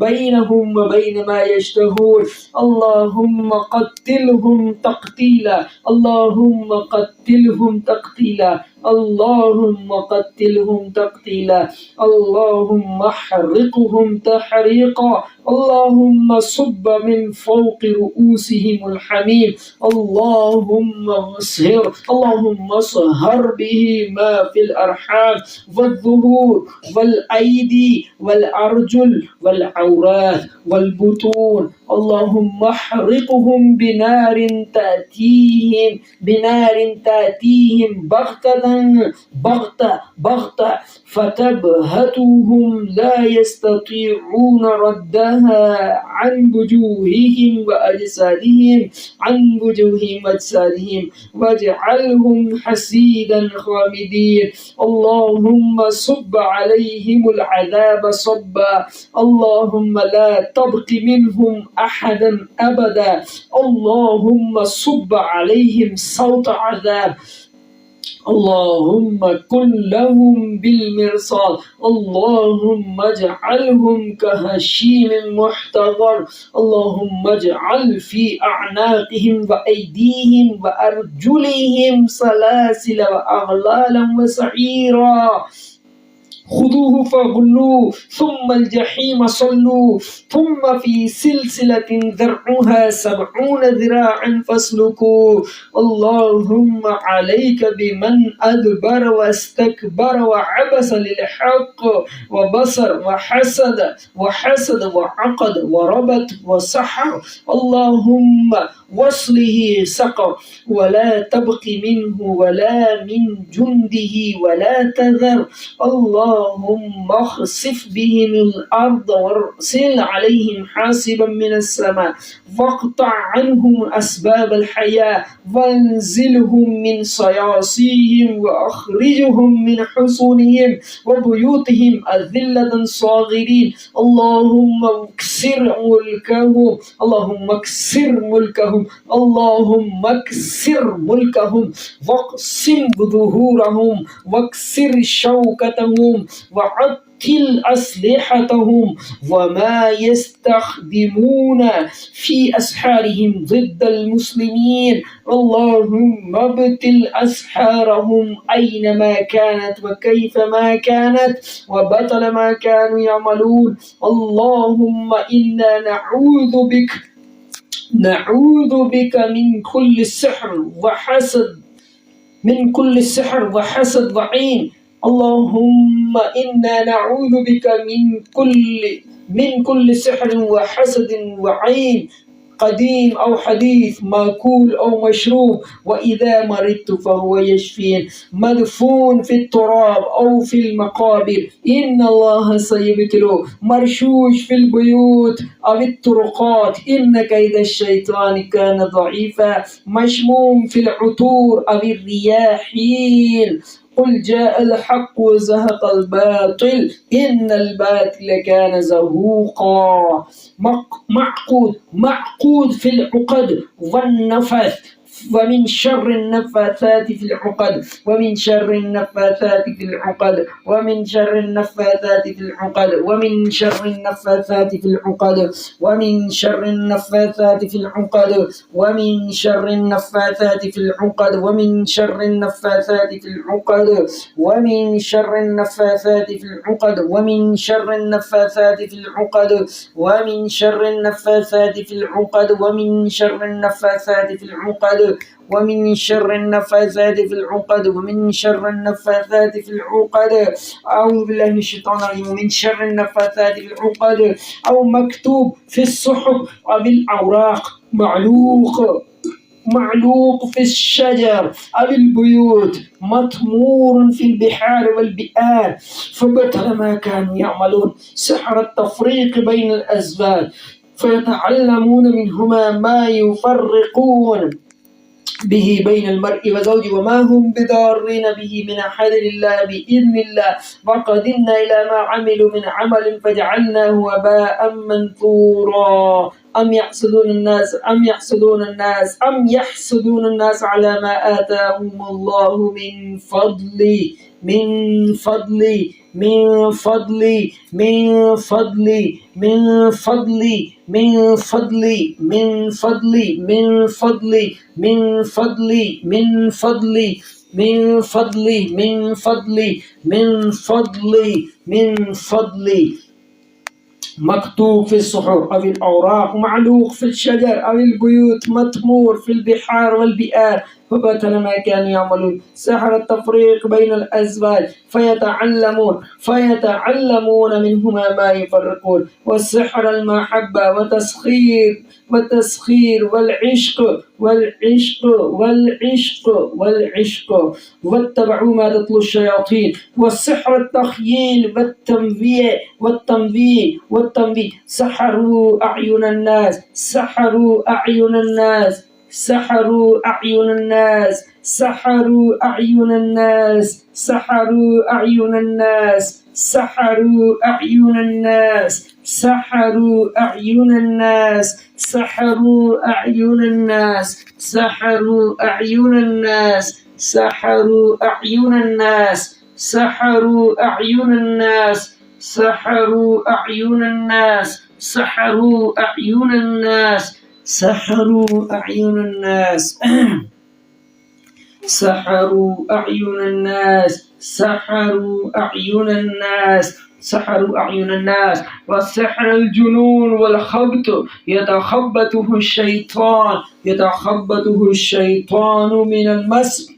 بينهم وبين ما يشتهون. اللهم قتلهم تقتيلا، اللهم قتلهم تقتيلا، اللهم قتلهم تقتيلا، اللهم احرقهم تحريقا، اللهم صب من فوق رؤوسهم الحميم، اللهم اصهر به ما في الأرحام والظهور والأيدي والأرجل والعورات والبطون، اللهم احرقهم بنار تأتيهم بغتة فتبهتهم لا يستطيعون ردها عن وجوههم وأجسادهم واجعلهم حسيدا خامدين. اللهم صب عليهم العذاب صبا، اللهم لا تبق منهم أحدا أبدا، اللهم صب عليهم صوت عذاب، اللهم كن لهم بالمرصاد، اللهم اجعلهم كهشيم محتضر، اللهم اجعل في أعناقهم وأيديهم وأرجلهم سلاسل وأغلالا وسعيرا، خذوه فغلوه ثم الجحيم صلوه ثم في سلسلة ذرعها 70 ذراعا فاسلكوه. اللهم عليك بمن أدبر واستكبر وعبس للحق وبصر وحسد وعقد وربط وسحر، اللهم وصله سقر ولا تبق منه ولا من جنده ولا تذر، اللهم اخسف بهم الأرض وارسل عليهم حاسبا من السماء واقطع عنهم أسباب الحياة وانزلهم من صياصيهم وأخرجهم من حصونهم وبيوتهم أذلة صاغرين، اللهم اكسر ملكهم، اللهم اكسر ملكهم، اللهم اكسر ملكهم واقسم ظهورهم واكسر شوكتهم وعطل أسلحتهم وما يستخدمون في أسحارهم ضد المسلمين، اللهم ابتل أسحارهم أينما كانت وكيفما كانت وبطل ما كانوا يعملون. اللهم إنا نعوذ بك من كل سحر وحسد وعين، اللهم إنا نعوذ بك من كل سحر وحسد وعين، قديم أو حديث، مأكول أو مشروب، وإذا مرضت فهو يشفين، مدفون في التراب أو في المقابر إن الله سيبتله، مرشوش في البيوت أو الطرقات إن كيد الشيطان كان ضعيفا، مشموم في العطور أو الرياحين. قل جاء الحق وزهق الباطل إن الباطل كان زهوقا. معقود في العقد والنفث، ومن شر النفاثات في العقد ومن شر النفاثات في العقد ومن شر النفاثات في العقد ومن شر النفاثات في العقد ومن شر النفاثات في العقد ومن شر النفاثات في العقد ومن شر النفاثات في العقد ومن شر النفاثات في العقد ومن شر النفاثات في العقد ومن شر النفاثات في العقد ومن شر النفاثات في العقد ومن شر النفاثات في العقد ومن شر النفاثات في العقد. أعوذ بالله من الشيطان الرجيم. ومن شر النفاثات في العقد أو مكتوب في الصحف أو بالأوراق، معلوق في الشجر أو البيوت، مطمور في البحار والبئار، فبطل ما كانوا يعملون. سحر التفريق بين الأزواج فيتعلمون منهما ما يفرقون به بين المرء وزوجه وما هم بضارين به من أحد إلا بإذن الله، وقدمنا إلى ما عملوا من عمل فجعلناه هباء منثورا. أم يحسدون الناس على ما آتاهم الله من فضله من فضلي من فضلي من فضلي من فضلي من فضلي من فضلي من فضلي من فضلي من فضلي من فضلي من فضلي من فضلي من فضلي مكتوب في الصحف أو الأوراق معلوق في الشجر أو البيوت مطمور في البحار والبئار فبطل ما كانوا يعملون سحر التفريق بين الأزواج فيتعلمون منهما ما يفرقون والسحر المحبة والتسخير والعشق واتبعوا ما تتلو الشياطين والسحر التخييل والتنبيه سحروا أعين الناس سحروا أعين الناس سحروا أعين الناس سحروا أعين الناس سحروا أعين الناس سحروا أعين الناس سحروا أعين الناس سحروا أعين الناس سحروا أعين الناس سحروا أعين الناس سحروا أعين الناس سحروا أعين الناس سحروا أعين الناس سحروا أعين الناس سحروا أعين الناس سحروا أعين الناس سحروا أعين الناس والسحر الجنون والخبط يتخبطه الشيطان من المس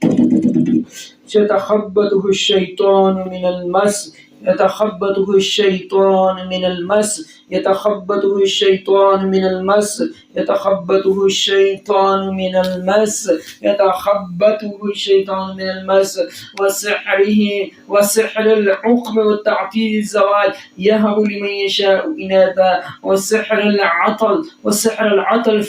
يتخبطه الشيطان من المس يتخبطه الشيطان من المس يتخبطه الشيطان من المس يتخبطه الشيطان من المس يتخبطه الشيطان من المس وسحر العقم والتعطيل الزواج يهب لمن يشاء إناثا وسحر العطل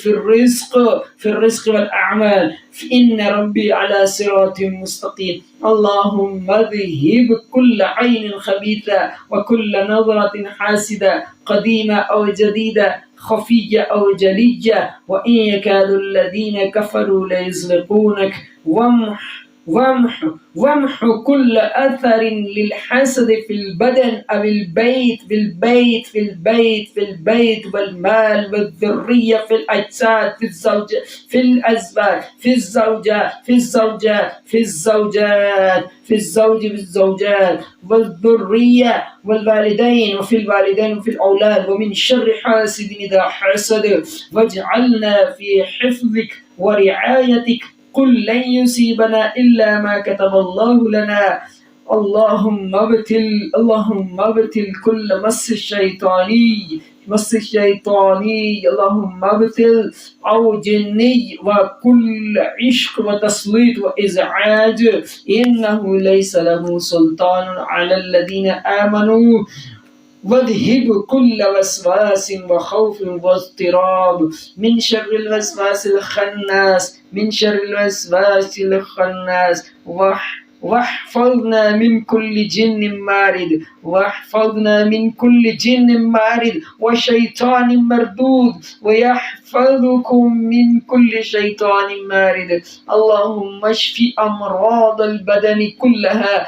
في الرزق والأعمال إن ربي على صراط مستقيم اللهم اذهب كل عين خبيثة وكل نظرة حاسدة قديمة أو جديدة خفية أو جلية وإن يكاد الذين كفروا ليزلقونك وامح كل أثر للحسد في البدن أو في البيت والمال والذرية في الأجساد في الأزواج في الزوجات والذرية والوالدين وفي الوالدين وفي الأولاد ومن شر حاسد إذا حسد واجعلنا في حفظك ورعايتك قل لن يصيبنا إلا ما كتب الله لنا اللهم ابتل كل مس الشيطاني اللهم ابتل أو جني وكل عشق وتسليط وإزعاج إنه ليس له سلطان على الذين آمنوا واذهب كل وسواس وخوف واضطراب من شر الوسواس الخناس واحفظنا من كل جن مارد وشيطان مردود ويحفظكم من كل شيطان مارد اللهم اشف أمراض البدن كلها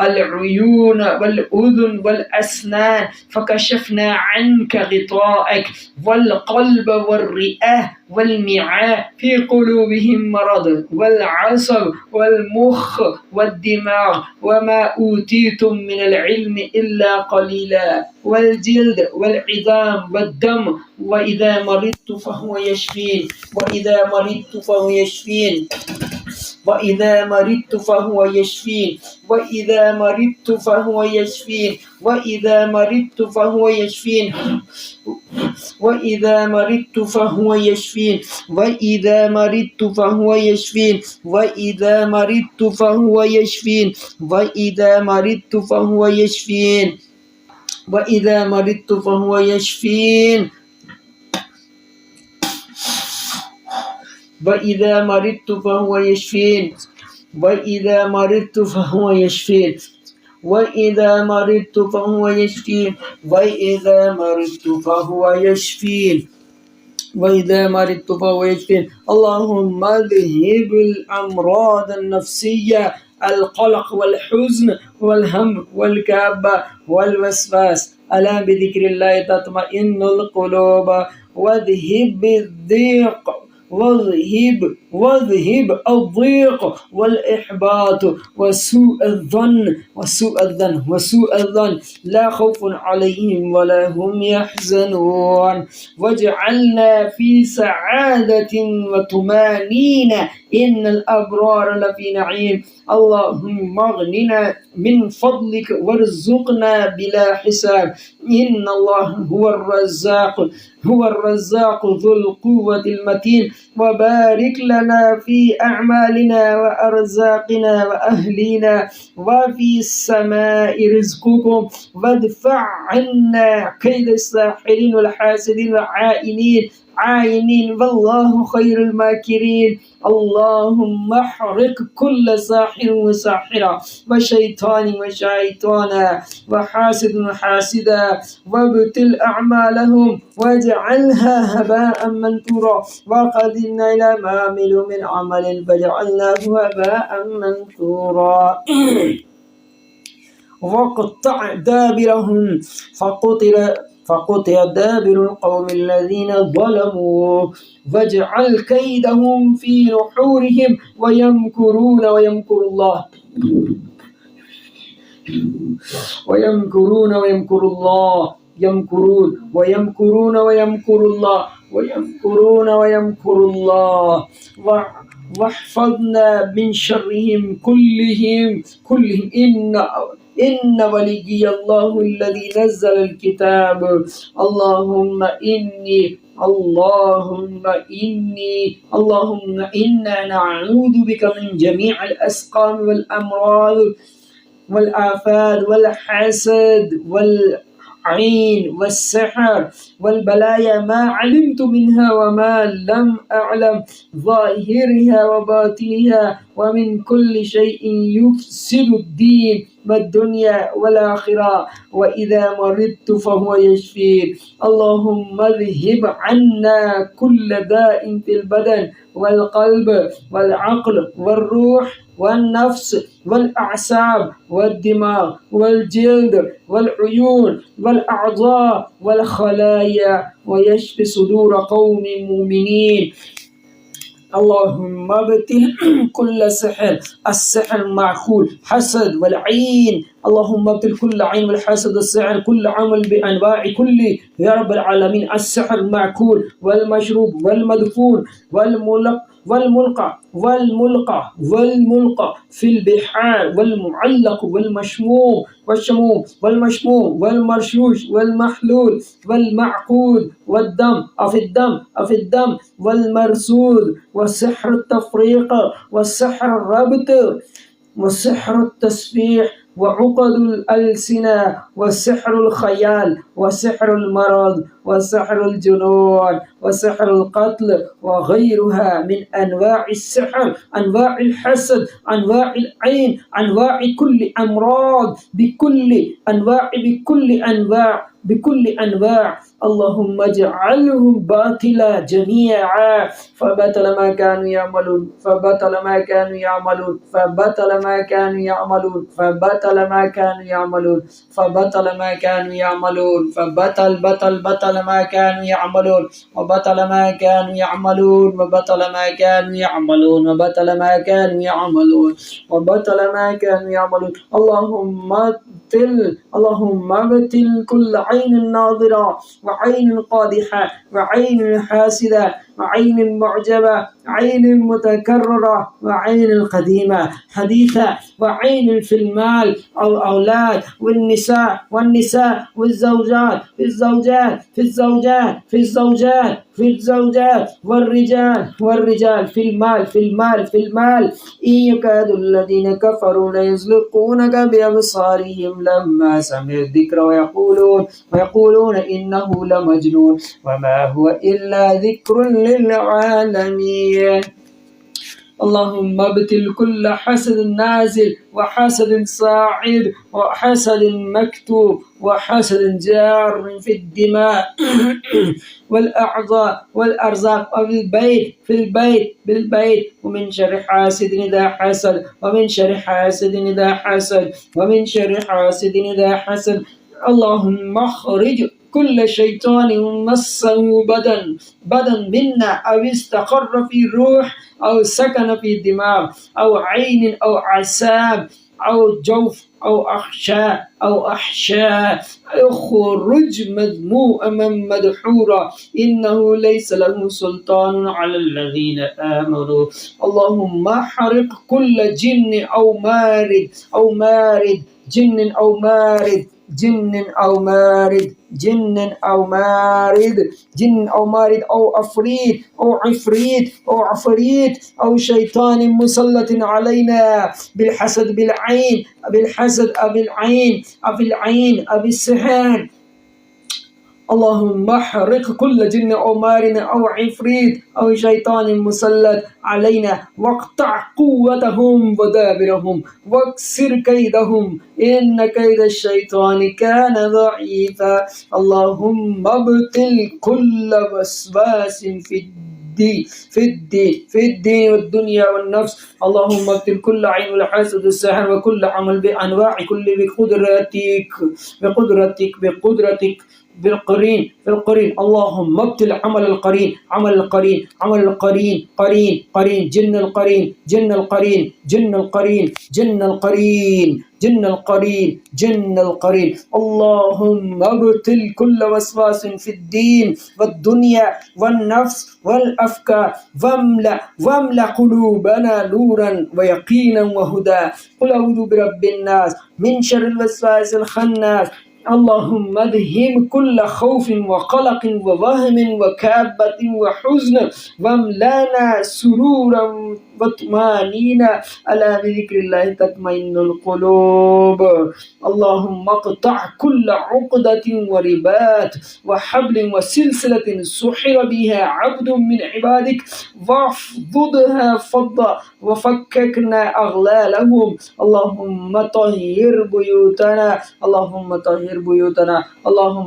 العيون والأذن والأسنان فكشفنا عنك غطاءك والقلب والرئة والمعاء في قلوبهم مرض والعصب والمخ والدماغ وما أوتيتم من العلم إلا قليلا والجلد والعظام والدم وإذا مرضت فهو يشفين وإذا مرضت فهو يشفين وإذا مرضت فهو يشفين وإذا مرضت فهو يشفين وإذا مرضت فهو يشفين وإذا مرضت فهو يشفين وإذا مرضت فهو يشفين وإذا مرضت فهو يشفين وإذا مرضت فهو يشفين وإذا مرضت فهو يشفين وإذا مرضت فهو يشفين وإذا مرضت فهو يشفين وإذا مرضت فهو يشفين وإذا مرضت فهو يشفين. اللهم اذهب الأمراض النفسية، القلق والحزن والهم والكآبة والوسواس. ألا بذكر الله تطمئن القلوب. واذهب الضيق واذهب الضيق والإحباط وسوء الظن لا خوف عليهم ولا هم يحزنون. واجعلنا في سعادة وطمأنينة إن الأبرار لفي نعيم. اللهم اغننا من فضلك وارزقنا بلا حساب. إن الله هو الرزاق ذو القوة المتين. وبارك لنا في أعمالنا وأرزاقنا وأهلنا وفي السماء رزقكم. وادفع عنا كيد الساحرين والحاسدين والعائنين والله خير الماكرين. اللهم احرق كل ساحر وساحرة وشيطان وشيطانا وحاسد وحاسدا وابتل أعمالهم واجعلها هباء منثورا. وقدمنا إلى ما عملوا من عمل فجعلناه هباء منثورا. وقطع دابرهم فقطع دابر القوم الذين ظلموا واجعل كيدهم في نحورهم ويمكرون ويمكر الله واحفظنا من شرهم كلهم إن وليي الله الذي نزل الكتاب. اللهم إنا نعوذ بك من جميع الأسقام والأمراض والآفات والحسد والعين والسحر والبلايا ما علمت منها وما لم أعلم ظاهرها وباطنها ومن كل شيء يفسد الدين والدنيا والآخرة. وإذا مرضت فهو يشفين. اللهم اذهب عنا كل داء في البدن والقلب والعقل والروح والنفس والأعصاب والدماغ والجلد والعيون والأعضاء والخلايا ويشفي صدور قوم مؤمنين. اللهم ابطل كل سحر، السحر معقول حسد والعين. اللهم ابطل كل عين والحسد والسحر كل عمل بأنواع كل يا رب العالمين. السحر معقول والمشروب والمدفون والملقى في البحار والمعلق والمشموم والمرشوش والمحلول والمعقود والدم في الدم والمرصود وسحر التفريق وسحر الربط وسحر التسبيح وعقد الألسنة وسحر الخيال وسحر المرض وسحر الجنون وسحر القتل وغيرها من أنواع السحر، أنواع الحسد، أنواع العين، أنواع كل أمراض بكل أنواع. اللهم اجعلهم باطلا جميعا فبطل ما كانوا يعملون اللهم ابتل كل عين ناظرة وعين قادحة وعين حاسدة وعين معجبة وعين متكررة وعين قديمة حديثة وعين في المال أو الأولاد والنساء والزوجات في الزوجات والرجال في المال. إن يكاد الذين كفروا ليزلقونك بأبصارهم لما سمعوا الذكر ويقولون إنه لمجنون وما هو إلا ذكر للعالمين. اللهم ابتل كل حسد نازل وحسد صاعد وحسد مكتوب وحسد جار في الدماء والأعضاء والأرزاق بالبيت ومن شر حاسد إذا حسد ومن شر حاسد إذا حسد ومن شر حاسد إذا حسد. اللهم اخرج كل شيطان مسه بدن منا أو استقر في الروح أو سكن في الدماغ أو عين أو عساب أو جوف أو أحشاء اخرج مذموما مدحورا إنه ليس له سلطان على الذين آمنوا. اللهم احرق كل جن أو مارد جن أو مارد أو عفريت أو شيطان مسلط علينا بالحسد أو بالسحر. اللهم احرق كل جن أو مارد أو عفريت أو شيطان مسلط علينا واقطع قوتهم ودابرهم واكسر كيدهم إن كيد الشيطان كان ضعيفا. اللهم ابطل كل وسواس في الدين والدنيا والنفس. اللهم ابطل كل عين والحسد والسحر وكل عمل بأنواع كل بقدرتك بالقرين. اللهم ابطل عمل القرين جن القرين. اللهم ابطل كل وسواس في الدين والدنيا والنفس والأفكار واملأ قلوبنا نورا ويقينا وهدى. قل أعوذ برب الناس من شر الوسواس الخناس. اللهم اذهب كل خوف وقلق ووهم وكابة وحزن واملأنا سرورا وطمأنينة ألا بذكر الله تطمئن القلوب. اللهم اقطع كل عقدة ورباط وحبل وسلسلة سحر بها عبد من عبادك واحفظها فضة وفككنا أغلالهم. اللهم طهر بيوتنا اللهم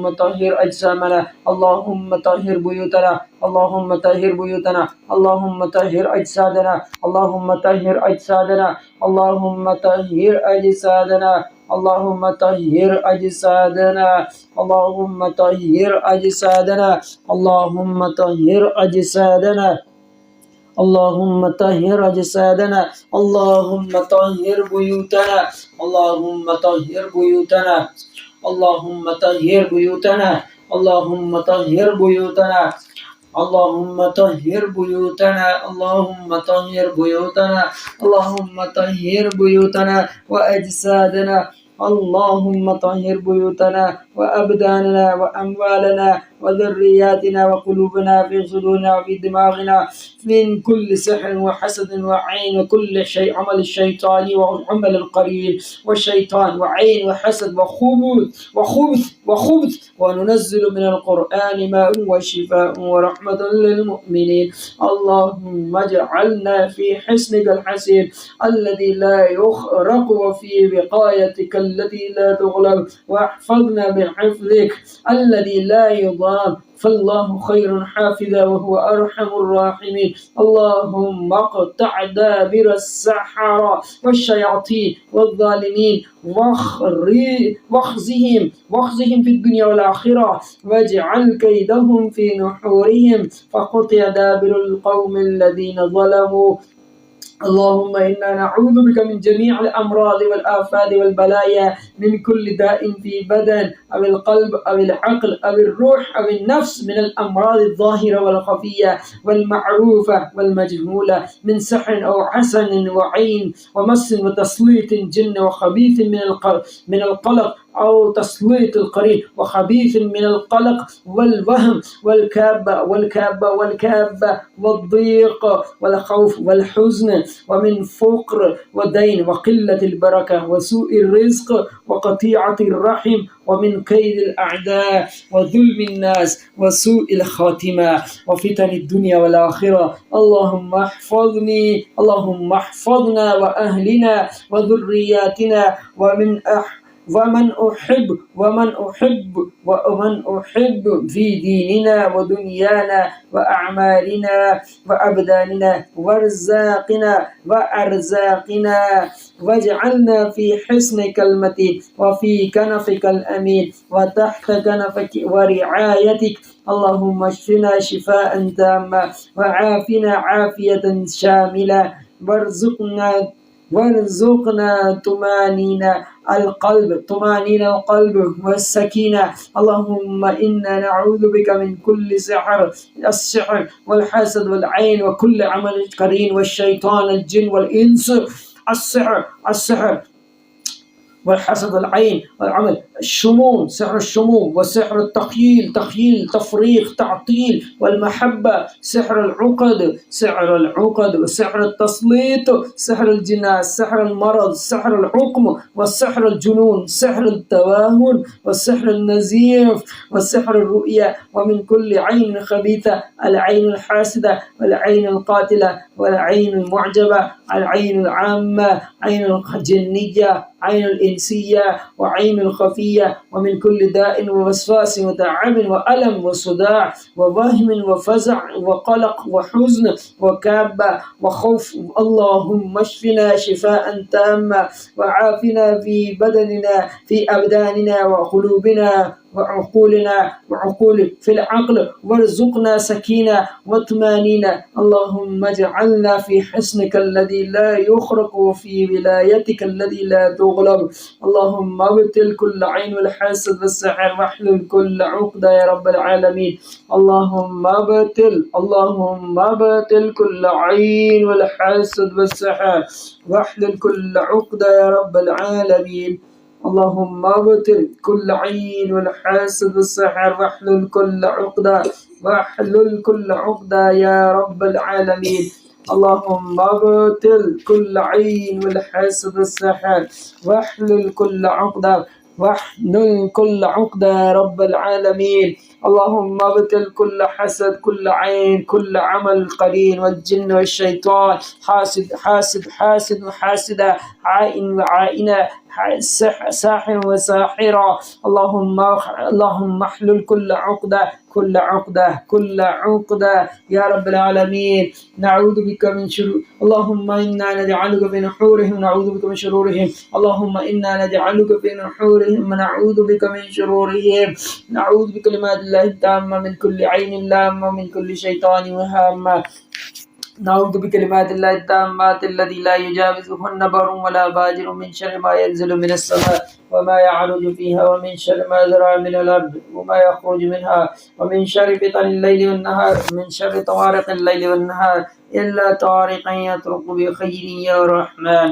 طهر أجسامنا اللهم طهر بيوتنا اللهم طهر بيوتنا اللهم طهر أجسادنا اللهم طهر أجسادنا اللهم طهر أجسادنا اللهم طهر أجسادنا اللهم طهر أجسادنا اللهم طهر أجسادنا اللهم طهر أجسادنا اللهم طهر بيوتنا اللهم طهر بيوتنا اللهم طهر بيوتنا اللهم طهر بيوتنا اللهم طهر بيوتنا اللهم طهر بيوتنا اللهم طهر بيوتنا وأجسادنا. اللهم طهر بيوتنا وأبداننا وأموالنا وذرياتنا وقلوبنا في صدورنا وفي دماغنا من كل سحر وحسد وعين وكل شيء عمل الشيطان وعمل القرين والشيطان وعين وحسد وخبث وننزل من القرآن ما هو شفاء ورحمة للمؤمنين. اللهم اجعلنا في حصنك الحسين الذي لا يخرق وفي وقايتك التي لا تغلب واحفظنا بحفظك الذي لا يضام فالله خير حافظا وهو أرحم الراحمين. اللهم اقطع دابر السحرة والشياطين والظالمين واخزهم في الدنيا والآخرة واجعل كيدهم في نحورهم فقطع دابر القوم الذين ظلموا. اللهم إنا نعوذ بك من جميع الأمراض والآفات والبلايا من كل داء في بدن أو القلب أو العقل أو الروح أو النفس من الأمراض الظاهرة والخفية والمعروفة والمجهولة من سحر أو حسن وعين ومس وتسليط جن وخبيث من القلق أو تسليط القرين، وخبيث من القلق والوهم والكابة والضيق والخوف والحزن، ومن فقر ودين وقلة البركة وسوء الرزق وقطيعة الرحم، ومن كيد الأعداء وظلم الناس وسوء الخاتمة وفتن الدنيا والآخرة. اللهم احفظنا وأهلنا وذرياتنا ومن أحب في ديننا ودنيانا وأعمالنا وأبداننا وأرزاقنا، واجعلنا في حصنك المتين وفي كنفك الأمين وتحت كنفك ورعايتك. اللهم اشفنا شفاء تاما وعافنا عافية شاملة، وارزقنا طمأنينة القلب والسكينة. اللهم إنا نعوذ بك من كل السحر والحسد والعين وكل عمل قرين والشيطان الجن والإنس. السحر والحسد العين والعمل الشموم، سحر الشموم، وسحر التخييل تفريق تعطيل، والمحبة سحر العقد، وسحر التسليط سحر الجناس، سحر المرض، سحر الحكم، والسحر الجنون، سحر التوهن، والسحر النزيف، والسحر الرؤيا، ومن كل عين خبيثة، العين الحاسدة والعين القاتلة والعين المعجبة، العين العامة، عين الجنية، عين الإنسية، وعين الخفية، ومن كل داء ووسواس وتعب وألم وصداع ووهم وفزع وقلق وحزن وكابة وخوف. اللهم اشفنا شفاء تاما وعافنا في بدننا في أبداننا وقلوبنا وعقول في العقل، وارزقنا سكينة وطمأنينة. اللهم اجعلنا في حصنك الذي لا يخرق وفي ولايتك الذي لا تغلب. اللهم ابطل كل عين والحسد والسحر واحلل كل عقدة يا رب العالمين. اللهم ابطل كل عين والحسد والسحر واحلل كل عقدة يا رب العالمين. اللهم ابطل كل عين والحاسد والسحر واحلل كل عقدة يا رب العالمين. اللهم ابطل كل عين والحاسد والسحر واحلل كل عقدة يا رب العالمين. اللهم ابطل كل حسد، كل عين، كل عمل قرين والجن والشيطان، حاسد وحاسدة، عائن وعائنة، ساحر وساحرة. اللهم احلل كل عقدة يا رب العالمين. نعوذ بك من شرور، اللهم إنا نجعلك في نحورهم ونعوذ بك من شرورهم. اللهم إنا نجعلك في نحورهم ونعوذ بك من شرورهم. نعوذ بكلمات الله التامة من كل عين لامة ومن كل شيطان وهامة. نعوذ بكلمات الله التامات الذي لا يجاوزهن بر ولا فاجر، من شر ما ينزل من السماء وما يعرج فيها، ومن شر ما ذرى من الأرض وما يخرج منها، ومن شر فتن الليل والنهار، من شر طوارق الليل والنهار، إلا طارقا يطرق بخير يا رحمن.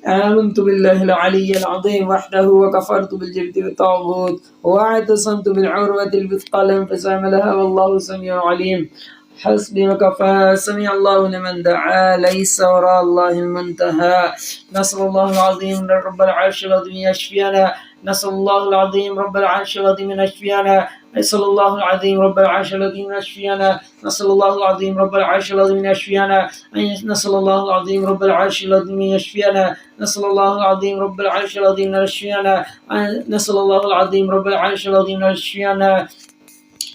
آمنت بالله العلي العظيم وحده، وكفرت بالجبت والطاغوت، واعتصمت بالعروة الوثقى لا انفصام لها، والله سميع عليم. حسبي وكفى، سمع الله لمن دعا، ليس وراء الله المنتهى. نسأل الله العظيم رب العرش العظيم يشفينا، نسأل الله العظيم رب العرش العظيم يشفينا، نسأل الله العظيم رب العرش العظيم يشفينا، نسأل الله العظيم رب العرش العظيم يشفينا، نسأل الله العظيم رب العرش العظيم يشفينا، نسأل الله العظيم رب العرش العظيم يشفينا، نسأل الله العظيم رب العرش العظيم يشفينا.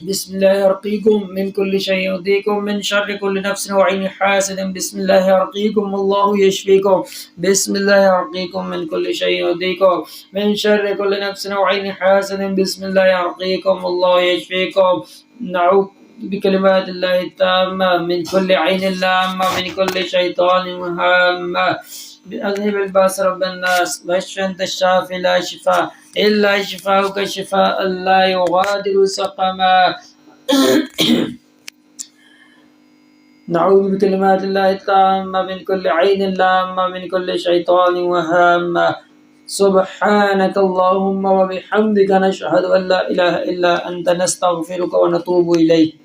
بسم الله يرقيكم من كل شيء يؤذيكم، من شر كل نفس وعين حاسد. بسم الله يرقيكم والله يشفيكم. بسم الله يرقيكم من كل شيء يؤذيكم، من شر كل نفس وعين حاسد. بسم الله يرقيكم والله يشفيكم. نعوذ بكلمات الله التامة من كل عين لامة، من كل شيطان هامة. أذهب الباس رب الناس، واشف أنت الشافي لا شفاء إلا شفاؤك شفاء لا يغادر سقما. نعوذ بكلمات الله التامة من كل عين لامة، من كل شيطان وهامة. سبحانك اللهم وبحمدك نشهد أن لا إله إلا أنت نستغفرك ونتوب إليك.